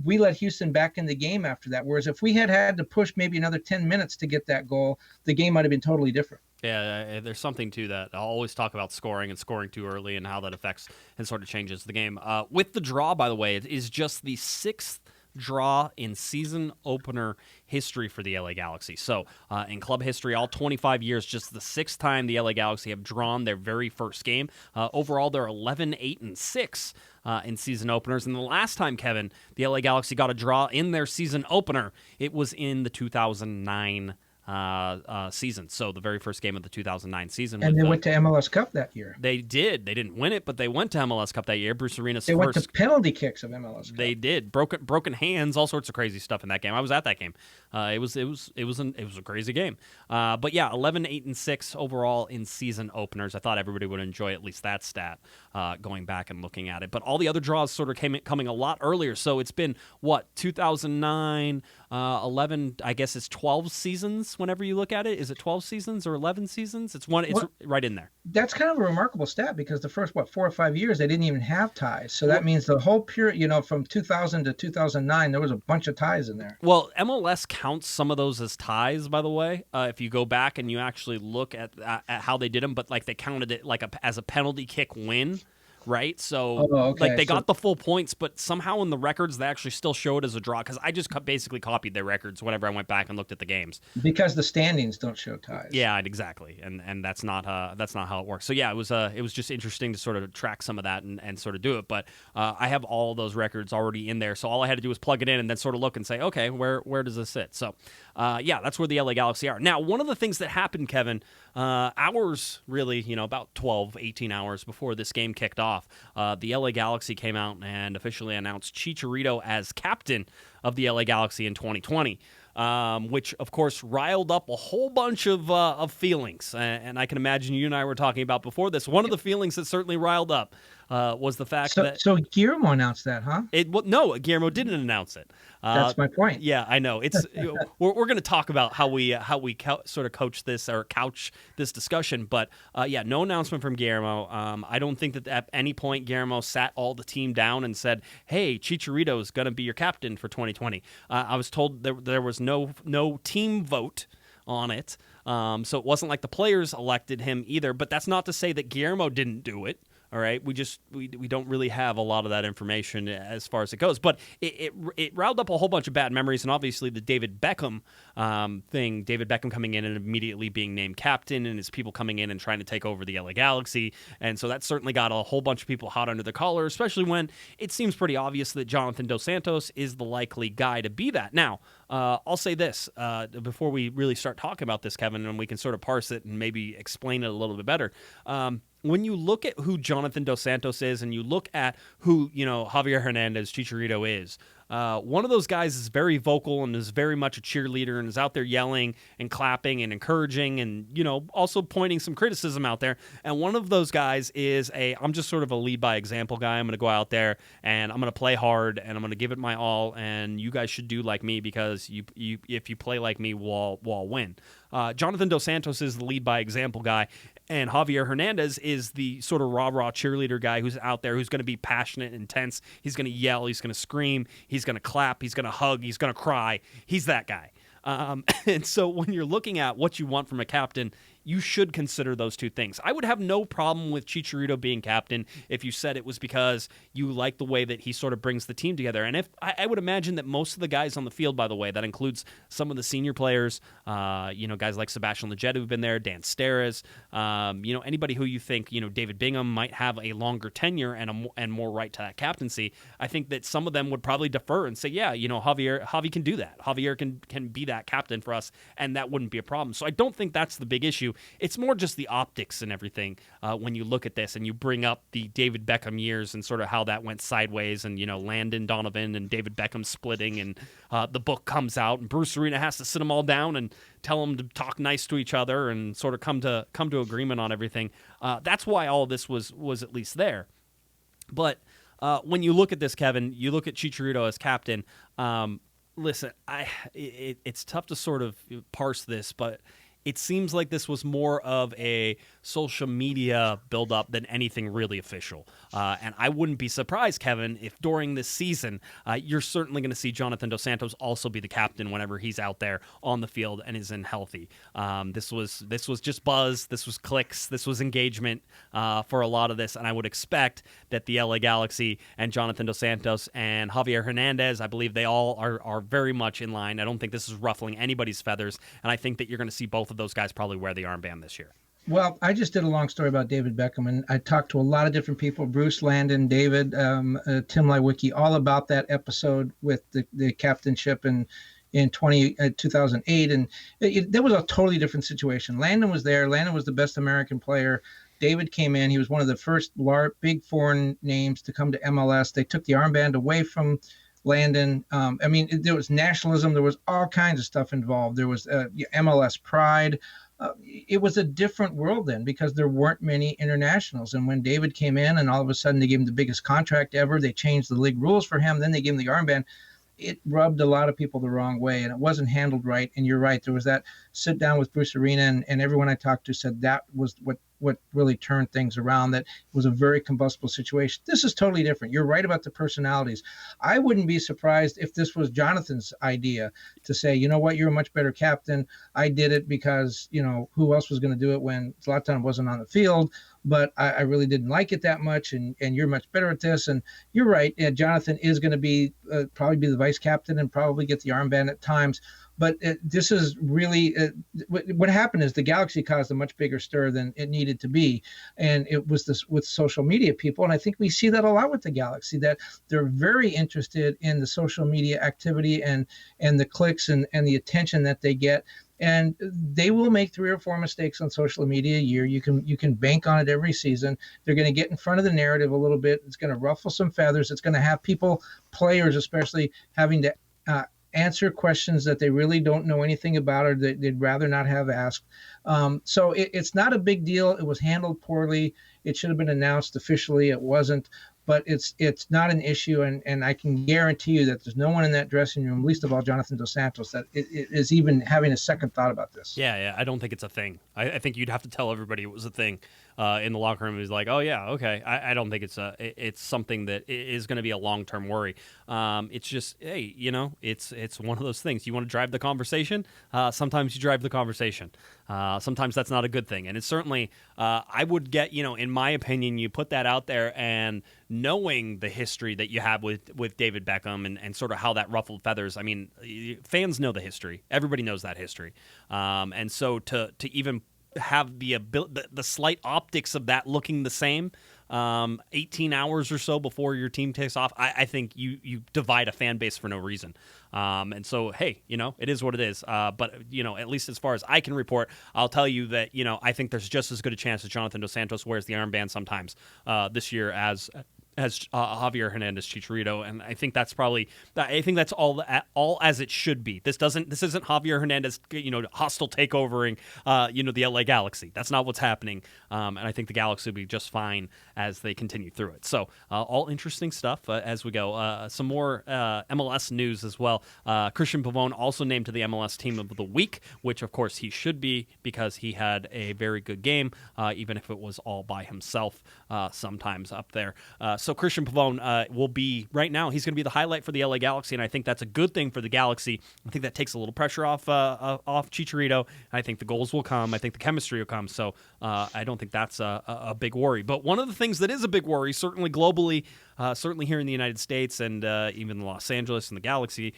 We let Houston back in the game after that. Whereas if we had to push maybe another 10 minutes to get that goal, the game might have been totally different.
Yeah, there's something to that. I'll always talk about scoring and scoring too early and how that affects and sort of changes the game. With the draw, by the way, it is just the 6th draw in season opener history for the LA Galaxy. So in club history, all 25 years, just the 6th time the LA Galaxy have drawn their very first game. Overall, they're 11-8-6 in season openers. And the last time, Kevin, the LA Galaxy got a draw in their season opener, it was in the 2009 season. So the very first game of the 2009 season.
And they went to MLS Cup that year.
They did. They didn't win it, but they went to MLS Cup that year. Bruce Arenas.
They went to penalty kicks of MLS Cup.
They did. Broken hands, all sorts of crazy stuff in that game. I was at that game. It was a crazy game. But yeah, 11-8-6 overall in season openers. I thought everybody would enjoy at least that stat going back and looking at it. But all the other draws sort of coming a lot earlier. So it's been 2009, 11. I guess it's 12 seasons. Whenever you look at it, is it 12 seasons or 11 seasons? It's right in there.
That's kind of a remarkable stat, because the first 4 or 5 years they didn't even have ties. So that means the whole period, from 2000 to 2009, there was a bunch of ties in there.
Well, MLS counts some of those as ties, by the way. If you go back and you actually look at how they did them, but they counted it as a penalty kick win. Right, so they got the full points, but somehow in the records they actually still show it as a draw, because I just basically copied their records whenever I went back and looked at the games.
Because the standings don't show ties.
Yeah, exactly, and that's not how it works. So yeah, it was just interesting to sort of track some of that and sort of do it. But I have all those records already in there, so all I had to do was plug it in and then sort of look and say, okay, where does this sit? So yeah, that's where the LA Galaxy are now. One of the things that happened, Kevin, hours really, about 12, 18 hours before this game kicked off. The LA Galaxy came out and officially announced Chicharito as captain of the LA Galaxy in 2020, which, of course, riled up a whole bunch of feelings. And I can imagine you and I were talking about before this. One of the feelings that certainly riled up was the fact that...
So Guillermo announced that, huh?
No, Guillermo didn't announce it.
That's my point.
Yeah, I know. It's we're going to talk about how we sort of couch this discussion, but yeah, no announcement from Guillermo. I don't think that at any point Guillermo sat all the team down and said, "Hey, Chicharito is going to be your captain for 2020." I was told there was no team vote on it, so it wasn't like the players elected him either. But that's not to say that Guillermo didn't do it. All right, we don't really have a lot of that information as far as it goes, but it riled up a whole bunch of bad memories, and obviously the David Beckham thing, David Beckham coming in and immediately being named captain, and his people coming in and trying to take over the LA Galaxy, and so that certainly got a whole bunch of people hot under the collar, especially when it seems pretty obvious that Jonathan Dos Santos is the likely guy to be that. Now, I'll say this before we really start talking about this, Kevin, and we can sort of parse it and maybe explain it a little bit better. When you look at who Jonathan Dos Santos is and you look at who, Javier Hernandez, Chicharito is, one of those guys is very vocal and is very much a cheerleader and is out there yelling and clapping and encouraging and, also pointing some criticism out there. And one of those guys is I'm just sort of a lead by example guy. I'm going to go out there and I'm going to play hard and I'm going to give it my all. And you guys should do like me, because if you play like me, we'll win. Jonathan Dos Santos is the lead by example guy, and Javier Hernandez is the sort of rah-rah cheerleader guy who's out there, who's going to be passionate and intense. He's going to yell, he's going to scream, he's going to clap, he's going to hug, he's going to cry. He's that guy. And so when you're looking at what you want from a captain, you should consider those two things. I would have no problem with Chicharito being captain if you said it was because you like the way that he sort of brings the team together. And if I would imagine that most of the guys on the field, by the way, that includes some of the senior players, guys like Sebastian Lletget who've been there, Dan Steres, anybody who you think, David Bingham might have a longer tenure and more right to that captaincy. I think that some of them would probably defer and say, yeah, Javi can do that. Javier can be that captain for us, and that wouldn't be a problem. So I don't think that's the big issue. It's more just the optics and everything when you look at this and you bring up the David Beckham years and sort of how that went sideways, and Landon Donovan and David Beckham splitting, and the book comes out and Bruce Arena has to sit them all down and tell them to talk nice to each other and sort of come to agreement on everything. That's why all this was at least there. But when you look at this, Kevin, you look at Chicharito as captain. Listen, it's tough to sort of parse this, but it seems like this was more of a social media buildup than anything really official. And I wouldn't be surprised, Kevin, if during this season, you're certainly going to see Jonathan Dos Santos also be the captain whenever he's out there on the field and isn't healthy. This was just buzz. This was clicks. This was engagement for a lot of this. And I would expect that the LA Galaxy and Jonathan Dos Santos and Javier Hernandez, I believe they all are very much in line. I don't think this is ruffling anybody's feathers. And I think that you're going to see both of those guys probably wear the armband this year.
Well, I just did a long story about David Beckham, and I talked to a lot of different people, Bruce, Landon, David, Tim Lewicki, all about that episode with the captainship in 2008. And there was a totally different situation. Landon was there. Landon was the best American player. David came in. He was one of the first big foreign names to come to MLS. They took the armband away from Landon. There was nationalism. There was all kinds of stuff involved. There was MLS pride. It was a different world then because there weren't many internationals. And when David came in and all of a sudden they gave him the biggest contract ever, they changed the league rules for him, then they gave him the armband. It rubbed a lot of people the wrong way, and it wasn't handled right. And you're right. There was that sit down with Bruce Arena, and everyone I talked to said that was what really turned things around, that it was a very combustible situation. This is totally different. You're right about the personalities. I wouldn't be surprised if this was Jonathan's idea to say, you know what, you're a much better captain. I did it because, who else was going to do it when Zlatan wasn't on the field? But I really didn't like it that much, and you're much better at this. And you're right. Jonathan is going to be probably be the vice captain and probably get the armband at times. But this is really what happened is the Galaxy caused a much bigger stir than it needed to be. And it was this with social media people. And I think we see that a lot with the Galaxy, that they're very interested in the social media activity and the clicks and the attention that they get. And they will make 3 or 4 mistakes on social media a year. You can bank on it every season. They're going to get in front of the narrative a little bit. It's going to ruffle some feathers. It's going to have players especially, having to answer questions that they really don't know anything about or that they'd rather not have asked. So it's not a big deal. It was handled poorly. It should have been announced officially. It wasn't. But it's not an issue, and I can guarantee you that there's no one in that dressing room, least of all Jonathan Dos Santos, that it is even having a second thought about this.
Yeah, I don't think it's a thing. I think you'd have to tell everybody it was a thing in the locker room. It was like, oh yeah, okay. I don't think it's something that is going to be a long-term worry. It's just, hey, it's one of those things. You want to drive the conversation? Sometimes you drive the conversation. Sometimes that's not a good thing. And it's certainly, I would get, in my opinion, you put that out there, and knowing the history that you have with David Beckham and sort of how that ruffled feathers. I mean, fans know the history. Everybody knows that history. And so to even have the slight optics of that looking the same 18 hours or so before your team takes off, I think you divide a fan base for no reason. And so, hey, it is what it is. But, at least as far as I can report, I'll tell you that, I think there's just as good a chance that Jonathan Dos Santos wears the armband sometimes this year as Javier Hernandez Chicharito, and I think that's all as it should be. This isn't Javier Hernandez, hostile takeovering, the LA Galaxy. That's not what's happening, and I think the Galaxy will be just fine as they continue through it. So, all interesting stuff as we go. Some more MLS news as well. Cristian Pavon also named to the MLS Team of the Week, which of course he should be because he had a very good game, even if it was all by himself sometimes up there. So Cristian Pavon will be, right now, he's going to be the highlight for the LA Galaxy, and I think that's a good thing for the Galaxy. I think that takes a little pressure off Chicharito. I think the goals will come. I think the chemistry will come. So I don't think that's a big worry. But one of the things that is a big worry, certainly globally, certainly here in the United States and even Los Angeles and the Galaxy,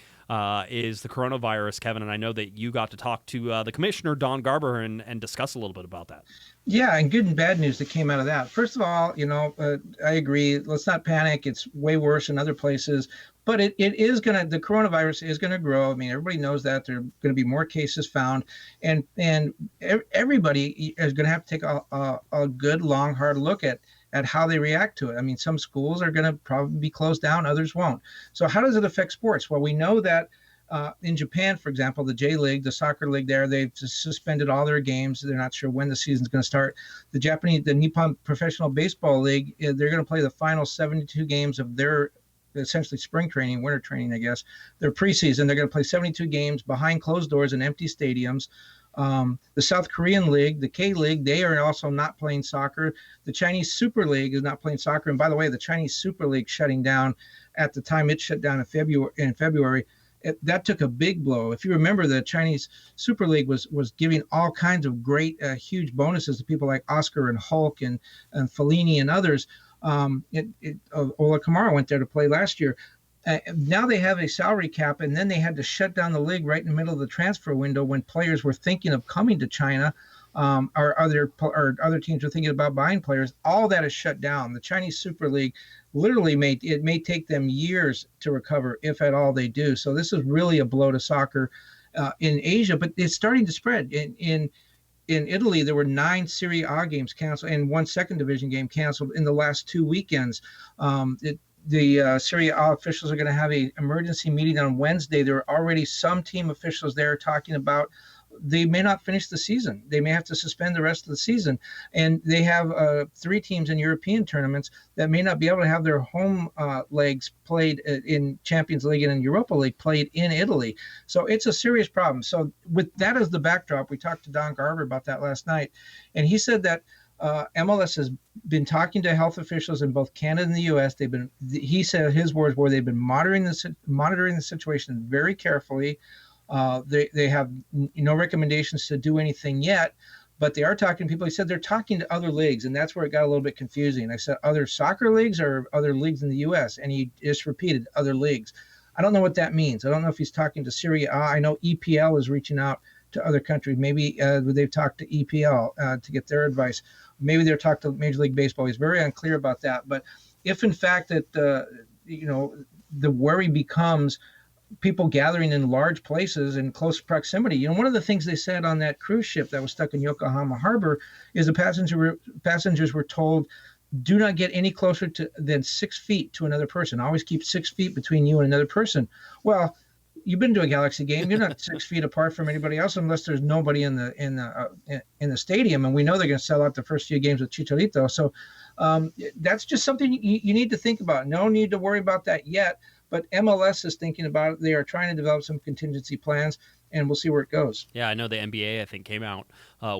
is the coronavirus, Kevin. And I know that you got to talk to the commissioner, Don Garber, and discuss a little bit about that.
Yeah, and good and bad news that came out of that. First of all, I agree. Let's not panic. It's way worse in other places, but the coronavirus is going to grow. I mean, everybody knows that there are going to be more cases found, and everybody is going to have to take a good, long, hard look at how they react to it. I mean, some schools are going to probably be closed down, others won't. So how does it affect sports? Well, we know that in Japan, for example, the J League, the soccer league there, they've suspended all their games. They're not sure when the season's going to start. The Nippon Professional Baseball League, they're going to play the final 72 games of their essentially spring training, winter training, I guess. Their preseason, they're going to play 72 games behind closed doors in empty stadiums. The South Korean League, the K League, they are also not playing soccer. The Chinese Super League is not playing soccer. And by the way, the Chinese Super League shutting down at the time it shut down in February. That took a big blow. If you remember, the Chinese Super League was giving all kinds of great, huge bonuses to people like Oscar and Hulk and Fellini and others. Ola Kamara went there to play last year. Now they have a salary cap, and then they had to shut down the league right in the middle of the transfer window when players were thinking of coming to China, or other teams were thinking about buying players. All that is shut down. The Chinese Super League literally may take them years to recover, if at all they do. So this is really a blow to soccer in Asia, but it's starting to spread. In Italy, there were 9 Serie A games canceled and 1 second division game canceled in the last 2 weekends. The Serie A officials are going to have an emergency meeting on Wednesday. There are already some team officials there talking about they may not finish the season. They may have to suspend the rest of the season. And they have 3 teams in European tournaments that may not be able to have their home legs played in Champions League and in Europa League played in Italy. So it's a serious problem. So with that as the backdrop, we talked to Don Garber about that last night. And he said that MLS has been talking to health officials in both Canada and the U.S. He said his words were they've been monitoring the situation very carefully. They have no recommendations to do anything yet, but they are talking to people. He said they're talking to other leagues, and that's where it got a little bit confusing. I said other soccer leagues or other leagues in the U.S., and he just repeated other leagues. I don't know what that means. I don't know if he's talking to Serie A. I know EPL is reaching out to other countries. Maybe they've talked to EPL to get their advice. Maybe they're talking to Major League Baseball. He's very unclear about that. But if in fact that the worry becomes people gathering in large places in close proximity. One of the things they said on that cruise ship that was stuck in Yokohama Harbor is the passengers were told, do not get any closer than 6 feet to another person. Always keep 6 feet between you and another person. Well, you've been to a Galaxy game. You're not 6 feet apart from anybody else unless there's nobody in the stadium. And we know they're going to sell out the first few games with Chicharito. So that's just something you need to think about. No need to worry about that yet. But MLS is thinking about it. They are trying to develop some contingency plans, and we'll see where it goes.
Yeah, I know the NBA, I think, came out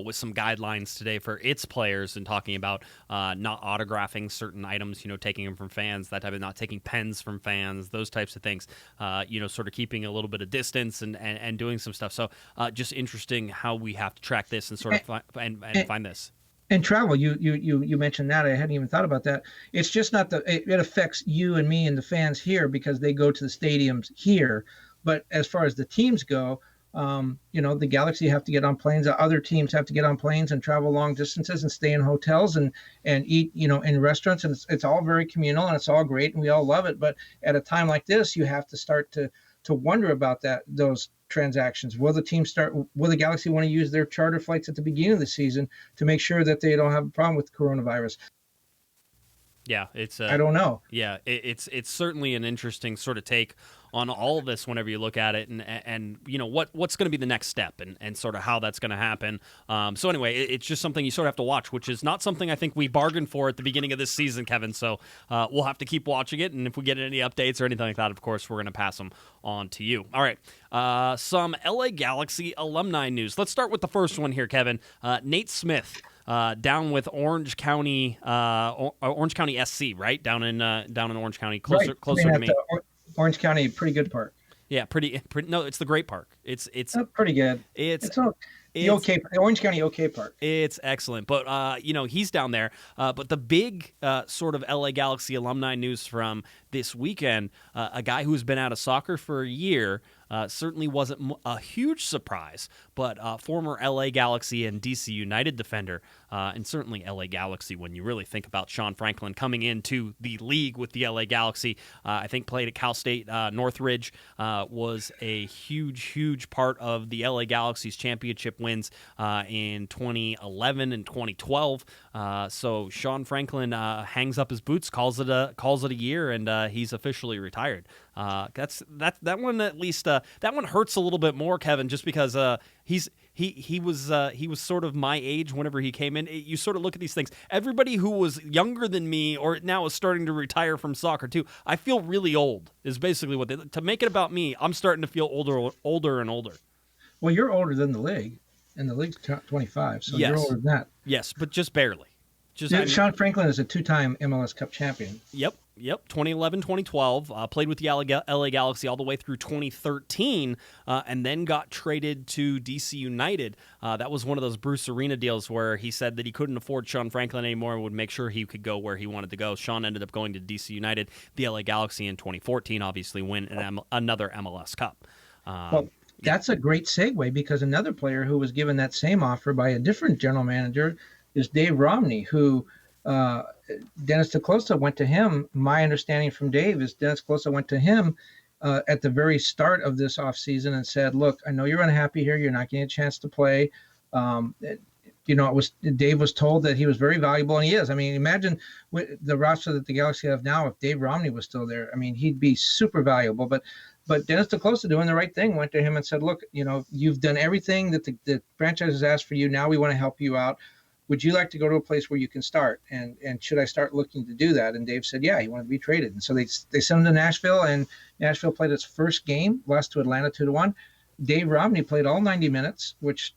with some guidelines today for its players and talking about not autographing certain items, taking them from fans, that type of, not taking pens from fans, those types of things, sort of keeping a little bit of distance and doing some stuff. So just interesting how we have to track this and sort of find this.
And travel, you mentioned that. I hadn't even thought about that. It's just not it affects you and me and the fans here because they go to the stadiums here. But as far as the teams go, the Galaxy have to get on planes. Other teams have to get on planes and travel long distances and stay in hotels and eat, in restaurants. And it's all very communal and it's all great and we all love it. But at a time like this, you have to start to wonder about those transactions. Will the Galaxy want to use their charter flights at the beginning of the season to make sure that they don't have a problem with coronavirus?
Yeah, it's
I don't know.
Yeah, it's certainly an interesting sort of take on all of this whenever you look at it, and what's going to be the next step and sort of how that's going to happen. So anyway, it's just something you sort of have to watch, which is not something I think we bargained for at the beginning of this season, Kevin. So we'll have to keep watching it, and if we get any updates or anything like that, of course, we're going to pass them on to you. All right, some LA Galaxy alumni news. Let's start with the first one here, Kevin. Nate Smith. Down with Orange County SC, right? Down in Orange County, closer to me.
Orange County, pretty good park.
Yeah, pretty. No, it's the great park. It's
pretty good.
It's
the Orange County OK Park.
It's excellent. But, he's down there. But the big sort of LA Galaxy alumni news from this weekend, a guy who's been out of soccer for a year, certainly wasn't a huge surprise, but former LA Galaxy and DC United defender, and certainly LA Galaxy when you really think about Sean Franklin coming into the league with the LA Galaxy. I think played at Cal State Northridge, was a huge part of the LA Galaxy's championship wins in 2011 and 2012. So Sean Franklin hangs up his boots, calls it a year, and he's officially retired. That one at least that one hurts a little bit more, Kevin, just because he was sort of my age whenever he came in. You sort of look at these things. Everybody who was younger than me or now is starting to retire from soccer too. I feel really old. Is basically what to make it about me. I'm starting to feel older and older.
Well, you're older than the league, and the league's 25, so
yes.
You're older than that.
Yes, but just barely.
Sean Franklin is a 2-time MLS Cup champion.
Yep. 2011, 2012. Played with the LA Galaxy all the way through 2013, and then got traded to DC United. That was one of those Bruce Arena deals where he said that he couldn't afford Sean Franklin anymore and would make sure he could go where he wanted to go. Sean ended up going to DC United. The LA Galaxy in 2014 obviously win another MLS Cup.
That's a great segue, because another player who was given that same offer by a different general manager is Dave Romney, who Dennis DeClosa went to him. My understanding from Dave is Dennis DeClosa went to him at the very start of this offseason and said, look, I know you're unhappy here. You're not getting a chance to play. Dave was told that he was very valuable, and he is. I mean, imagine the roster that the Galaxy have now if Dave Romney was still there. I mean, he'd be super valuable. But Dennis DeClosa, doing the right thing, went to him and said, look, you've done everything that the franchise has asked for you. Now we want to help you out. Would you like to go to a place where you can start? And should I start looking to do that? And Dave said, yeah, he wanted to be traded. And so they sent him to Nashville, and Nashville played its first game, lost to Atlanta 2-1. Dave Romney played all 90 minutes, which,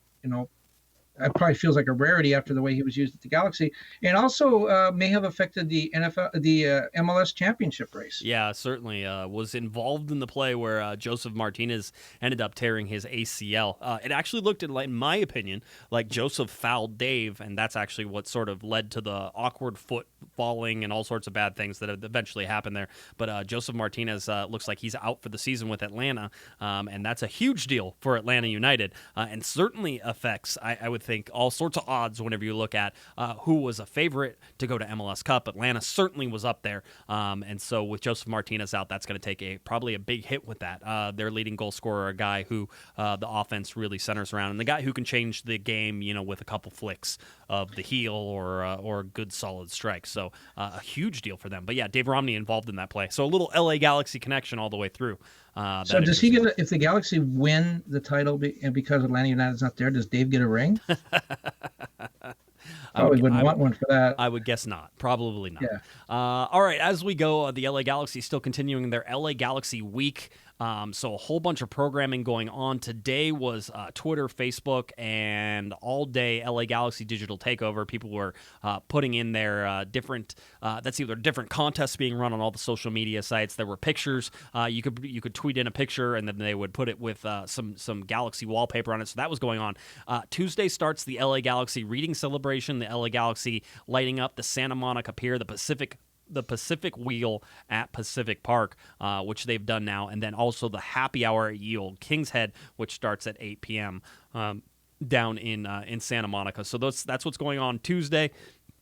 it probably feels like a rarity after the way he was used at the Galaxy, and also may have affected the MLS championship race.
Yeah, certainly was involved in the play where Joseph Martinez ended up tearing his ACL. It actually looked, in my opinion, like Joseph fouled Dave, and that's actually what sort of led to the awkward foot falling and all sorts of bad things that eventually happened there. But Joseph Martinez looks like he's out for the season with Atlanta, and that's a huge deal for Atlanta United, and certainly affects, I would think, all sorts of odds whenever you look at who was a favorite to go to MLS Cup. Atlanta certainly was up there, and so with Joseph Martinez out, that's going to take probably a big hit with that. Their leading goal scorer, a guy who the offense really centers around, and the guy who can change the game, with a couple flicks of the heel or a good solid strike. So a huge deal for them. But yeah, Dave Romney involved in that play. So a little LA Galaxy connection all the way through.
So does he get if the Galaxy win the title and because Atlanta United's not there, does Dave get a ring? Probably wouldn't want one for that.
I would guess not. Probably not.
Yeah.
All right, as we go, the LA Galaxy still continuing their LA Galaxy Week. So a whole bunch of programming going on. Today was Twitter, Facebook, and all day LA Galaxy Digital Takeover. People were putting in their different contests being run on all the social media sites. There were pictures. You could tweet in a picture, and then they would put it with some Galaxy wallpaper on it. So that was going on. Tuesday starts the LA Galaxy Reading Celebration. The LA Galaxy lighting up the Santa Monica Pier, the Pacific Wheel at Pacific Park, which they've done now, and then also the happy hour at Ye Olde King's Head, which starts at 8 p.m. Down in Santa Monica. So that's what's going on Tuesday.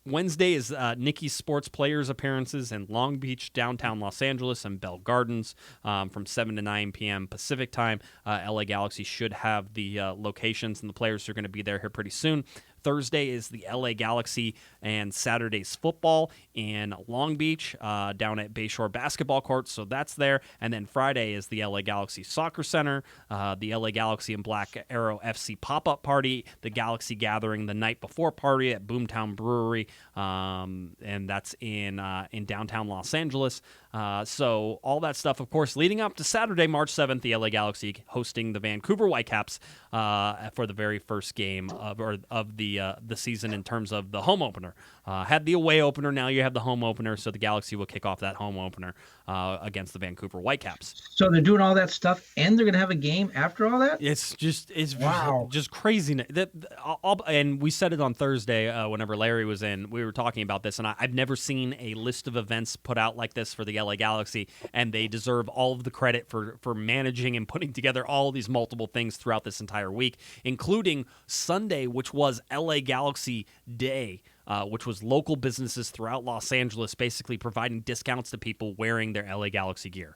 Wednesday is Nikki's Sports Players appearances in Long Beach, downtown Los Angeles, and Bell Gardens from 7 to 9 p.m. Pacific time. LA Galaxy should have the locations, and the players are going to be there here pretty soon. Thursday is the LA Galaxy and Saturday's football in Long Beach down at Bayshore Basketball Court, so that's there. And then Friday is the LA Galaxy Soccer Center, the LA Galaxy and Black Arrow FC pop-up party, the Galaxy Gathering the night before party at Boomtown Brewery, and that's in downtown Los Angeles. So all that stuff, of course, leading up to Saturday, March 7th, the LA Galaxy hosting the Vancouver Whitecaps for the very first game of the season in terms of the home opener. Had the away opener, now you have the home opener, so the Galaxy will kick off that home opener against the Vancouver Whitecaps.
So they're doing all that stuff, and they're going to have a game after all that?
It's
Wow.
just crazy. And we said it on Thursday whenever Larry was in. We were talking about this, and I've never seen a list of events put out like this for the LA Galaxy, and they deserve all of the credit for managing and putting together all these multiple things throughout this entire week, including Sunday, which was LA Galaxy Day. Which was local businesses throughout Los Angeles basically providing discounts to people wearing their LA Galaxy gear,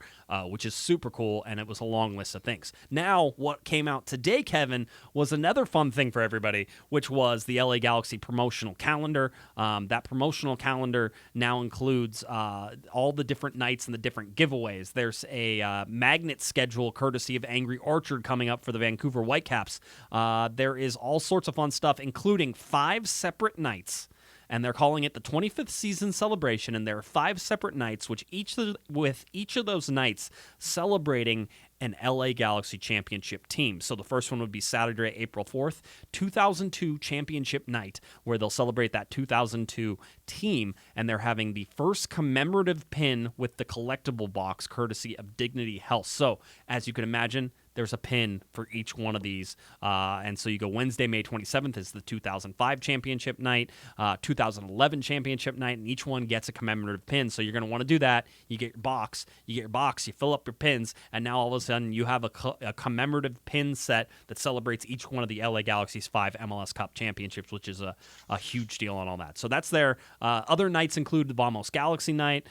which is super cool, and it was a long list of things. Now, what came out today, Kevin, was another fun thing for everybody, which was the LA Galaxy promotional calendar. That promotional calendar now includes all the different nights and the different giveaways. There's a magnet schedule courtesy of Angry Orchard coming up for the Vancouver Whitecaps. There is all sorts of fun stuff, including 5 separate nights. And they're calling it the 25th season celebration, and there are 5 separate nights, with each of those nights celebrating an LA Galaxy championship team. So the first one would be Saturday, April 4th, 2002 championship night, where they'll celebrate that 2002 team, and they're having the first commemorative pin with the collectible box, courtesy of Dignity Health. So, as you can imagine, there's a pin for each one of these. And so you go Wednesday, May 27th is the 2005 championship night, 2011 championship night, and each one gets a commemorative pin. So you're going to want to do that. You get your box, you fill up your pins, and now all of a sudden you have a commemorative pin set that celebrates each one of the LA Galaxy's 5 MLS Cup championships, which is a huge deal on all that. So that's there. Other nights include the Vamos Galaxy night,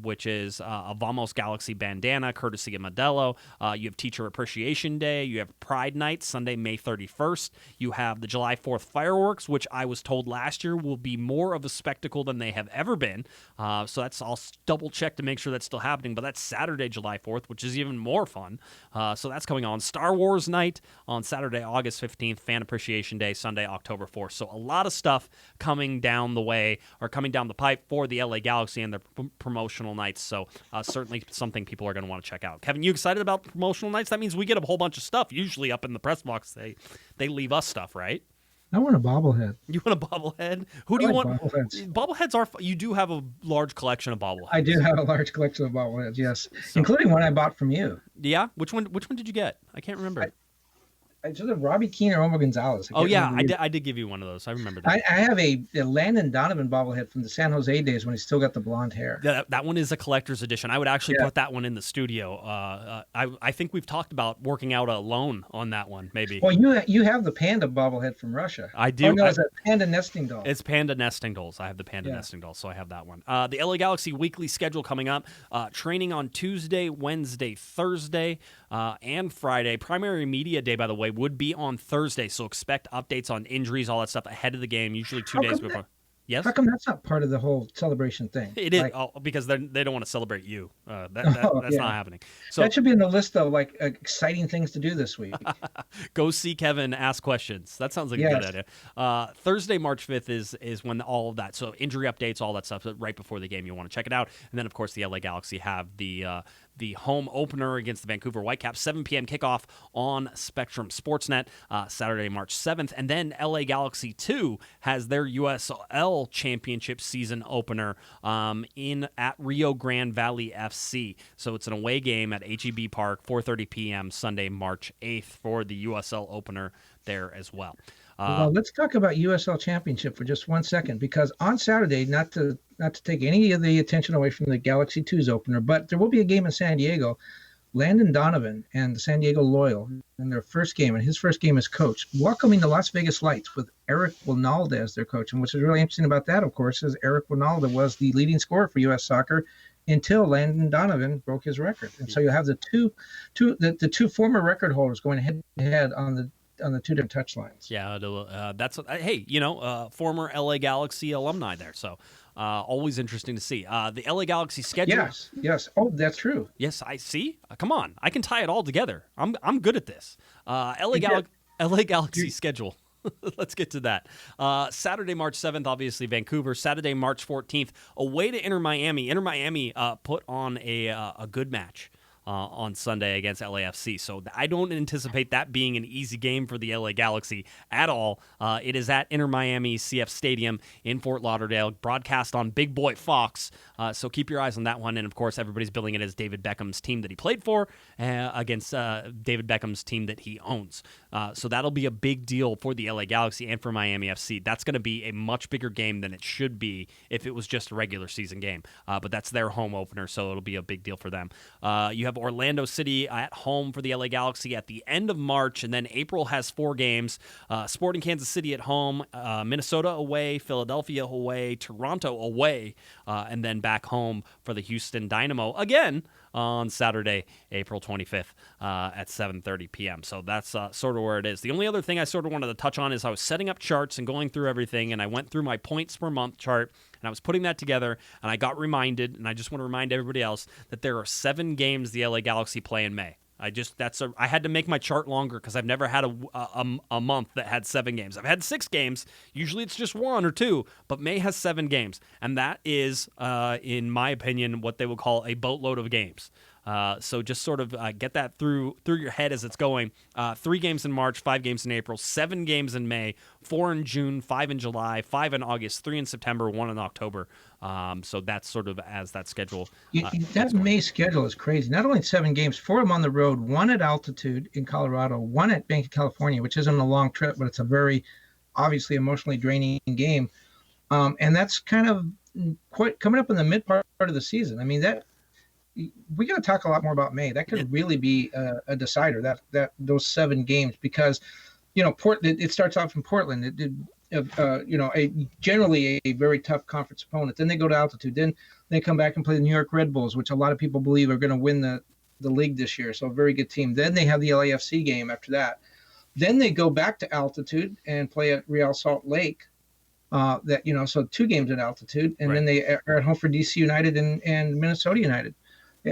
which is a Vamos Galaxy bandana, courtesy of Modelo. You have Teacher Appreciation Day. You have Pride Night, Sunday, May 31st. You have the July 4th fireworks, which I was told last year will be more of a spectacle than they have ever been. So I'll double check to make sure that's still happening. But that's Saturday, July 4th, which is even more fun. So that's coming on. Star Wars Night on Saturday, August 15th. Fan Appreciation Day, Sunday, October 4th. So a lot of stuff coming down the way, or coming down the pipe for the LA Galaxy and their promotional nights. So certainly something people are going to want to check out. Kevin, you excited about the promotional nights? That means we get a whole bunch of stuff. Usually up in the press box, they leave us stuff, right?
I want a bobblehead.
You want a bobblehead? Who do you want? Bobbleheads are. You do have a large collection of bobbleheads.
I do have a large collection of bobbleheads, yes, including one I bought from you.
Yeah, which one did you get? I can't remember.
It's either Robbie Keane or Omar Gonzalez.
I did give you one of those. I remember that.
I have a Landon Donovan bobblehead from the San Jose days when he still got the blonde hair.
That one is a collector's edition. I would actually put that one in the studio. I think we've talked about working out a loan on that one, maybe.
Well, you have the panda bobblehead from Russia.
I do.
Oh, no, it's a panda nesting doll.
It's panda nesting dolls. I have the panda nesting dolls, so I have that one. The LA Galaxy weekly schedule coming up. Training on Tuesday, Wednesday, Thursday, and Friday. Primary media day, by the way, would be on Thursday, so expect updates on injuries, all that stuff ahead of the game, usually 2 days before. Yes?
How come that's not part of the whole celebration thing?
It is, because they don't want to celebrate you. That's not happening. So
that should be in the list of exciting things to do this week.
Go see Kevin, ask questions. That sounds like a good idea. Thursday, March 5th is when all of that, so injury updates, all that stuff, right before the game. You want to check it out. And then, of course, the LA Galaxy have the home opener against the Vancouver Whitecaps, 7 p.m. kickoff on Spectrum Sportsnet, Saturday, March 7th. And then LA Galaxy 2 has their USL Championship season opener at Rio Grande Valley FC. So it's an away game at HEB Park, 4:30 p.m. Sunday, March 8th for the USL opener there as well.
Well, let's talk about USL Championship for just 1 second, because on Saturday, not to take any of the attention away from the Galaxy 2's opener, but there will be a game in San Diego. Landon Donovan and the San Diego Loyal in their first game, and his first game as coach, welcoming the Las Vegas Lights with Eric Winalda as their coach. And what's really interesting about that, of course, is Eric Winalda was the leading scorer for U.S. Soccer until Landon Donovan broke his record. And so you have the two former record holders going head to head on the 2 different touchlines.
Yeah, that's former LA Galaxy alumni there. So always interesting to see. The LA Galaxy schedule.
Yes. Oh, that's true.
Yes, I see. Come on, I can tie it all together. I'm good at this. LA Galaxy schedule. Let's get to that. Saturday, March 7th, obviously Vancouver. Saturday, March 14th, away to Inter Miami. Inter Miami put on a good match on Sunday against LAFC. So I don't anticipate that being an easy game for the LA Galaxy at all. It is at Inter Miami CF Stadium in Fort Lauderdale, broadcast on Big Boy Fox. So keep your eyes on that one. And of course, everybody's billing it as David Beckham's team that he played for against David Beckham's team that he owns. So that'll be a big deal for the LA Galaxy and for Miami FC. That's going to be a much bigger game than it should be if it was just a regular season game. But that's their home opener, so it'll be a big deal for them. You have Orlando City at home for the LA Galaxy at the end of March, and then April has 4 games. Sporting Kansas City at home, Minnesota away, Philadelphia away, Toronto away, and then back home for the Houston Dynamo again on Saturday, April 25th at 7:30 p.m. So that's sort of where it is. The only other thing I sort of wanted to touch on is I was setting up charts and going through everything, and I went through my points per month chart, and I was putting that together, and I got reminded, and I just want to remind everybody else, that there are 7 games the LA Galaxy play in May. I had to make my chart longer because I've never had a month that had 7 games. I've had 6 games. Usually it's just 1 or 2, but May has 7 games, and that is, in my opinion, what they would call a boatload of games. So just sort of get that through your head as it's going. 3 games in March, 5 games in April, 7 games in May, 4 in June, 5 in July, 5 in August, 3 in September, 1 in October. So that's sort of as that schedule.
That May schedule is crazy. Not only 7 games, 4 of them on the road, 1 at altitude in Colorado, 1 at Bank of California, which isn't a long trip, but it's a very obviously emotionally draining game. And that's kind of quite coming up in the mid part of the season. I mean, we got to talk a lot more about May. That could really be a decider. That those 7 games, because it starts off in Portland. Generally a very tough conference opponent. Then they go to altitude. Then they come back and play the New York Red Bulls, which a lot of people believe are going to win the league this year. So a very good team. Then they have the LAFC game after that. Then they go back to altitude and play at Real Salt Lake. So 2 games at altitude, and then they are at home for DC United and Minnesota United.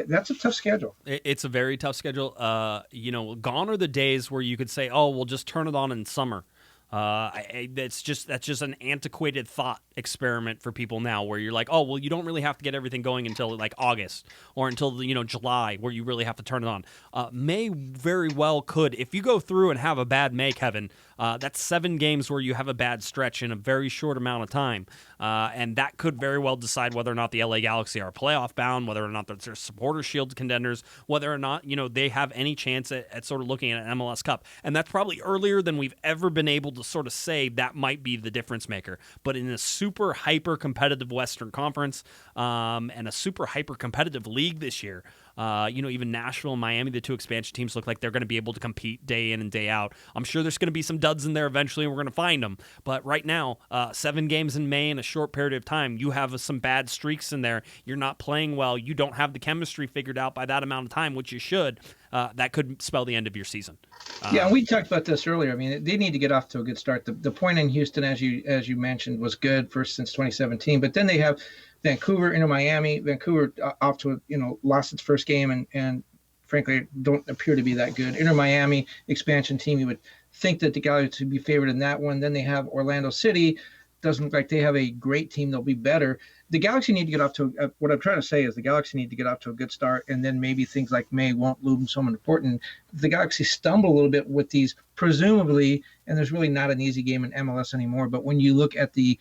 That's a tough schedule.
It's a very tough schedule. Gone are the days where you could say, "Oh, we'll just turn it on in summer." That's just an antiquated thought experiment for people now, where you're like, oh, well, you don't really have to get everything going until like August or until July, where you really have to turn it on. May very well could, if you go through and have a bad May, Kevin. That's 7 games where you have a bad stretch in a very short amount of time, and that could very well decide whether or not the LA Galaxy are playoff bound, whether or not they're supporter shield contenders, whether or not they have any chance at sort of looking at an MLS Cup, and that's probably earlier than we've ever been able to sort of say that might be the difference maker. But in a super hyper competitive Western Conference and a super hyper competitive league this year, even Nashville and Miami, the 2 expansion teams, look like they're going to be able to compete day in and day out. I'm sure there's going to be some duds in there eventually, and we're going to find them. But right now, 7 games in May in a short period of time, you have some bad streaks in there. You're not playing well. You don't have the chemistry figured out by that amount of time, which you should. That could spell the end of your season.
And we talked about this earlier. I mean, they need to get off to a good start. The point in Houston, as you mentioned, was good first since 2017. But then they have Vancouver into Miami. Vancouver off to lost its first game and frankly don't appear to be that good. Inter Miami expansion team. You would think that the Galaxy would be favored in that one. Then they have Orlando City. Doesn't look like they have a great team. They'll be better. The Galaxy need to get off to what I'm trying to say is the Galaxy need to get off to a good start, and then maybe things like May won't loom so important. If the Galaxy stumble a little bit with these, presumably, and there's really not an easy game in MLS anymore, but when you look at the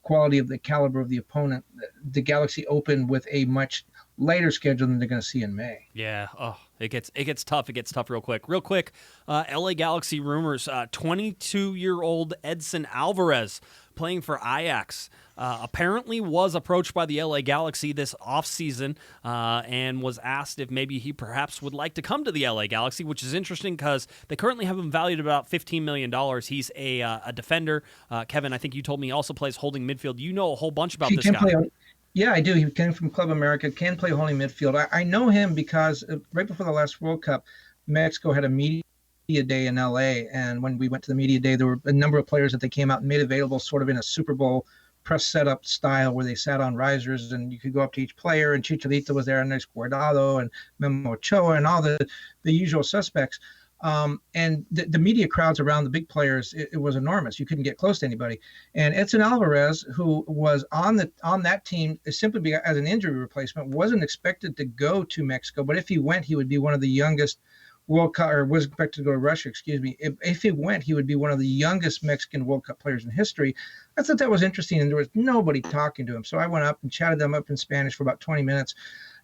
quality of the caliber of the opponent, the Galaxy open with a much lighter schedule than they're going to see in May.
Yeah. Oh, it gets tough. It gets tough real quick. LA Galaxy rumors. 22-year-old Edson Alvarez playing for Ajax apparently was approached by the LA Galaxy this offseason and was asked if maybe he perhaps would like to come to the LA Galaxy, which is interesting because they currently have him valued at about $15 million. He's a defender. Kevin, I think you told me he also plays holding midfield. You know a whole bunch about this guy.
Yeah, I do. He came from Club America, can play holding midfield. I know him because right before the last World Cup, Mexico had a media day in LA. And when we went to the media day, there were a number of players that they came out and made available sort of in a Super Bowl press setup style where they sat on risers and you could go up to each player. And Chicharito was there, and there's Guardado and Memo Ochoa and all the usual suspects. And the media crowds around the big players, it was enormous. You couldn't get close to anybody. And Edson Alvarez, who was on that team simply as an injury replacement, wasn't expected to go to Mexico. But if he went, he would be one of the youngest World Cup, or was expected to go to Russia, excuse me. If he went, he would be one of the youngest Mexican World Cup players in history. I thought that was interesting, and there was nobody talking to him. So I went up and chatted them up in Spanish for about 20 minutes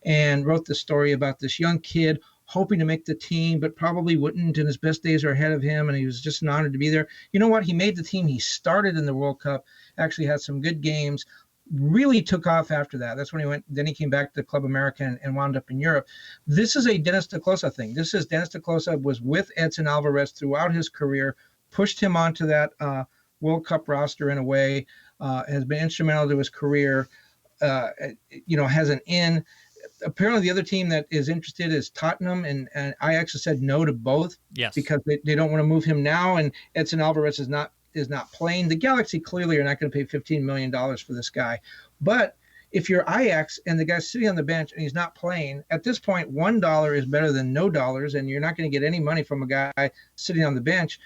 and wrote the story about this young kid hoping to make the team, but probably wouldn't, and his best days are ahead of him, and he was just an honor to be there. You know what? He made the team. He started in the World Cup, actually had some good games, really took off after that. That's when he went. Then he came back to Club America and wound up in Europe. This is a Dennis DeClosa thing. This is Dennis DeClosa was with Edson Alvarez throughout his career, pushed him onto that World Cup roster in a way, has been instrumental to his career, has an in. Apparently the other team that is interested is Tottenham, and Ajax has said no to both.
Yes.
Because they don't want to move him now, and Edson Alvarez is not playing. The Galaxy clearly are not going to pay $15 million for this guy. But if you're Ajax and the guy's sitting on the bench and he's not playing, at this point, $1 is better than no dollars, and you're not going to get any money from a guy sitting on the bench.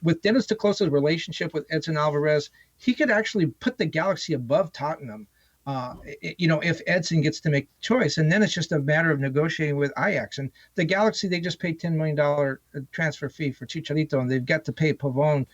With Dennis DeClosa's relationship with Edson Alvarez, he could actually put the Galaxy above Tottenham. If Edson gets to make the choice, and then it's just a matter of negotiating with Ajax. And the Galaxy, they just paid $10 million transfer fee for Chicharito, and they've got to pay Pavon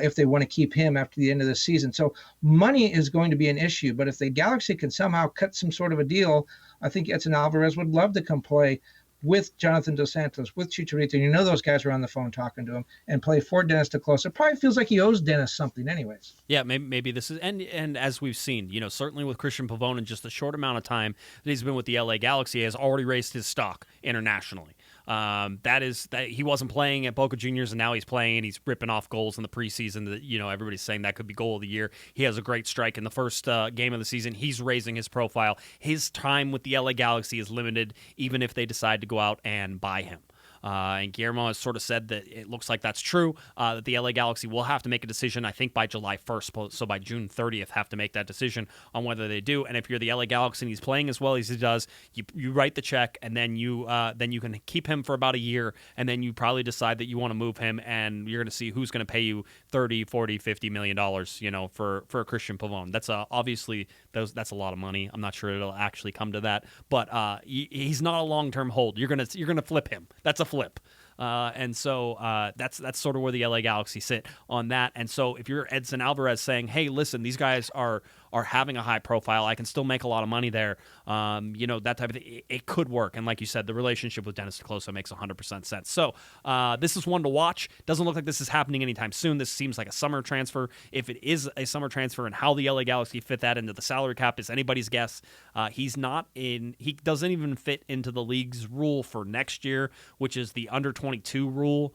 if they want to keep him after the end of the season. So money is going to be an issue, but if the Galaxy can somehow cut some sort of a deal, I think Edson Alvarez would love to come play with Jonathan Dos Santos, with Chicharito. And those guys are on the phone talking to him, and play for Dennis DeClosa. Probably feels like he owes Dennis something anyways.
Yeah, maybe this is, and as we've seen, certainly with Cristian Pavon in just the short amount of time that he's been with the LA Galaxy, has already raised his stock internationally. That he wasn't playing at Boca Juniors, and now he's playing, and he's ripping off goals in the preseason that, everybody's saying that could be goal of the year. He has a great strike in the first game of the season. He's raising his profile. His time with the LA Galaxy is limited, even if they decide to go out and buy him. And Guillermo has sort of said that it looks like that's true, that the LA Galaxy will have to make a decision, I think, by July 1st, so by June 30th, have to make that decision on whether they do. And if you're the LA Galaxy and he's playing as well as he does, you write the check, and then you can keep him for about a year, and then you probably decide that you want to move him, and you're going to see who's going to pay you $30, $40, $50 million, for Cristian Pavon. That's obviously that's a lot of money. I'm not sure it'll actually come to that, but he's not a long-term hold. You're gonna flip him. That's a flip. And so that's sort of where the LA Galaxy sit on that. And so if you're Edson Alvarez saying, hey, listen, these guys are having a high profile, I can still make a lot of money there, that type of thing, it could work. And like you said, the relationship with Dennis DeClosa makes 100% sense. So this is one to watch. Doesn't look like this is happening anytime soon. This seems like a summer transfer. If it is a summer transfer, and how the LA Galaxy fit that into the salary cap is anybody's guess. He doesn't even fit into the league's rule for next year, which is the under 22 rule,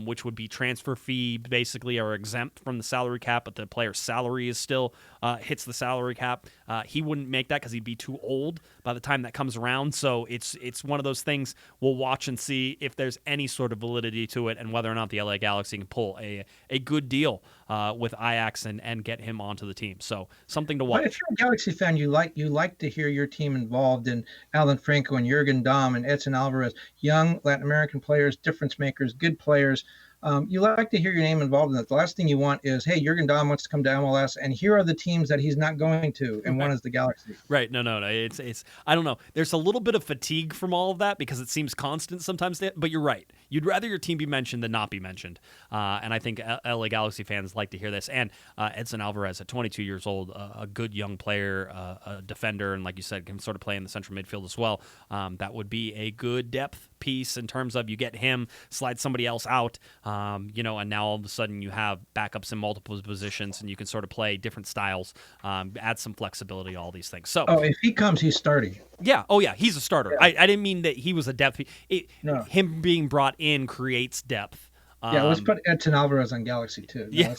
which would be transfer fee basically are exempt from the salary cap, but the player's salary is still hits the salary cap. He wouldn't make that because he'd be too old by the time that comes around. So it's one of those things we'll watch and see if there's any sort of validity to it, and whether or not the LA Galaxy can pull a good deal with Ajax and get him onto the team. So something to watch.
But if you're a Galaxy fan, you like to hear your team involved in Alan Franco and Jurgen Damm and Edson Alvarez, young Latin American players, difference makers, good players. You like to hear your name involved in that. The last thing you want is, hey, Jurgen Damm wants to come to MLS, and here are the teams that he's not going to, and one is the Galaxy.
Right. No. It's I don't know. There's a little bit of fatigue from all of that because it seems constant sometimes, but you're right. You'd rather your team be mentioned than not be mentioned. And I think LA Galaxy fans like to hear this. And Edson Alvarez, at 22 years old, a good young player, a defender, and like you said, can sort of play in the central midfield as well. That would be a good depth piece in terms of you get him, slide somebody else out, and now all of a sudden you have backups in multiple positions, and you can sort of play different styles, add some flexibility, all these things. So,
if he comes, he's starting.
Yeah. Oh, yeah. He's a starter.
Yeah.
I didn't mean that he was a depth.
No.
Him being brought in creates depth.
Let's put Edson Alvarez on Galaxy too. No,
yeah,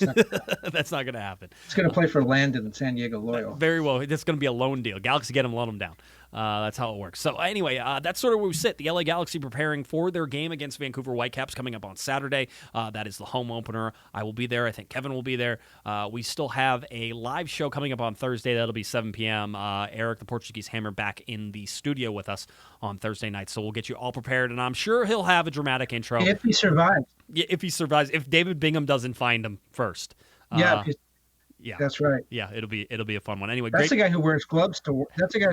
that's not going to happen.
It's going to play for Landon and San Diego Loyal.
Very well. That's going to be a loan deal. Galaxy get him, loan him down. That's how it works. So anyway, that's sort of where we sit. The LA Galaxy preparing for their game against Vancouver Whitecaps coming up on Saturday. That is the home opener. I will be there. I think Kevin will be there. We still have a live show coming up on Thursday. That'll be 7 p.m. Eric, the Portuguese Hammer, back in the studio with us on Thursday night. So we'll get you all prepared, and I'm sure he'll have a dramatic intro.
If he survives.
Yeah, if he survives. If David Bingham doesn't find him first.
Yeah.
Yeah,
that's right.
Yeah, it'll be a fun one. Anyway,
that's the guy who wears gloves to work. That's the guy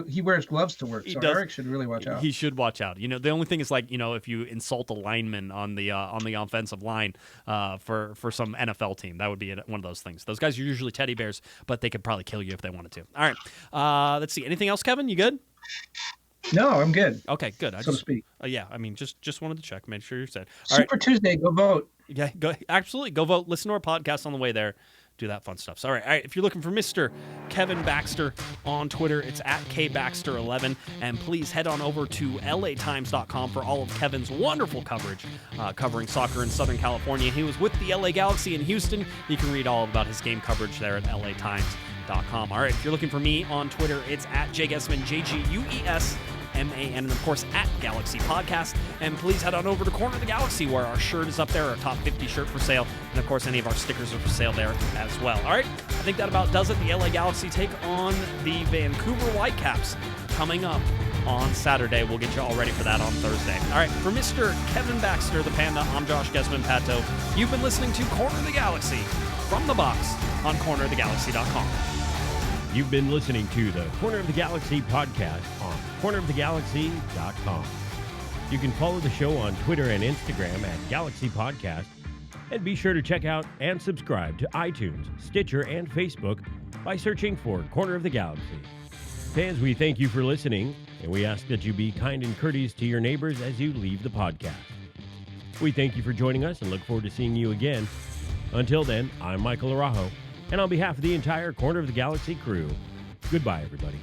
he wears gloves to work. So Eric should really watch out.
He should watch out. The only thing is, like, if you insult a lineman on the offensive line for some NFL team, that would be one of those things. Those guys are usually teddy bears, but they could probably kill you if they wanted to. All right, let's see. Anything else, Kevin? You good?
No, I'm good.
Okay, good.
So to speak.
Yeah, I mean, just wanted to check, make sure you're set.
All Super Tuesday, go vote.
Yeah, absolutely, go vote. Listen to our podcast on the way there. Do that fun stuff. So, all right, if you're looking for Mr. Kevin Baxter on Twitter, it's at KBaxter11. And please head on over to LATimes.com for all of Kevin's wonderful coverage covering soccer in Southern California. He was with the LA Galaxy in Houston. You can read all about his game coverage there at LATimes.com. All right, if you're looking for me on Twitter, it's at Guesman, JGUESMAN, and of course at Galaxy Podcast. And please head on over to Corner of the Galaxy, where our shirt is up there, our top 50 shirt for sale, and of course any of our stickers are for sale there as well. All right, I think that about does it. The LA Galaxy take on the Vancouver Whitecaps coming up on Saturday. We'll get you all ready for that on Thursday. All right, for Mr. Kevin Baxter, the Panda, I'm Josh Guesman, Pato. You've been listening to Corner of the Galaxy from the box on cornerofthegalaxy.com.
You've been listening to the Corner of the Galaxy podcast on cornerofthegalaxy.com. You can follow the show on Twitter and Instagram at Galaxy Podcast, and be sure to check out and subscribe to iTunes, Stitcher, and Facebook by searching for Corner of the Galaxy. Fans, we thank you for listening, and we ask that you be kind and courteous to your neighbors as you leave the podcast. We thank you for joining us and look forward to seeing you again. Until then, I'm Michael Araujo, and on behalf of the entire Corner of the Galaxy crew, goodbye, everybody.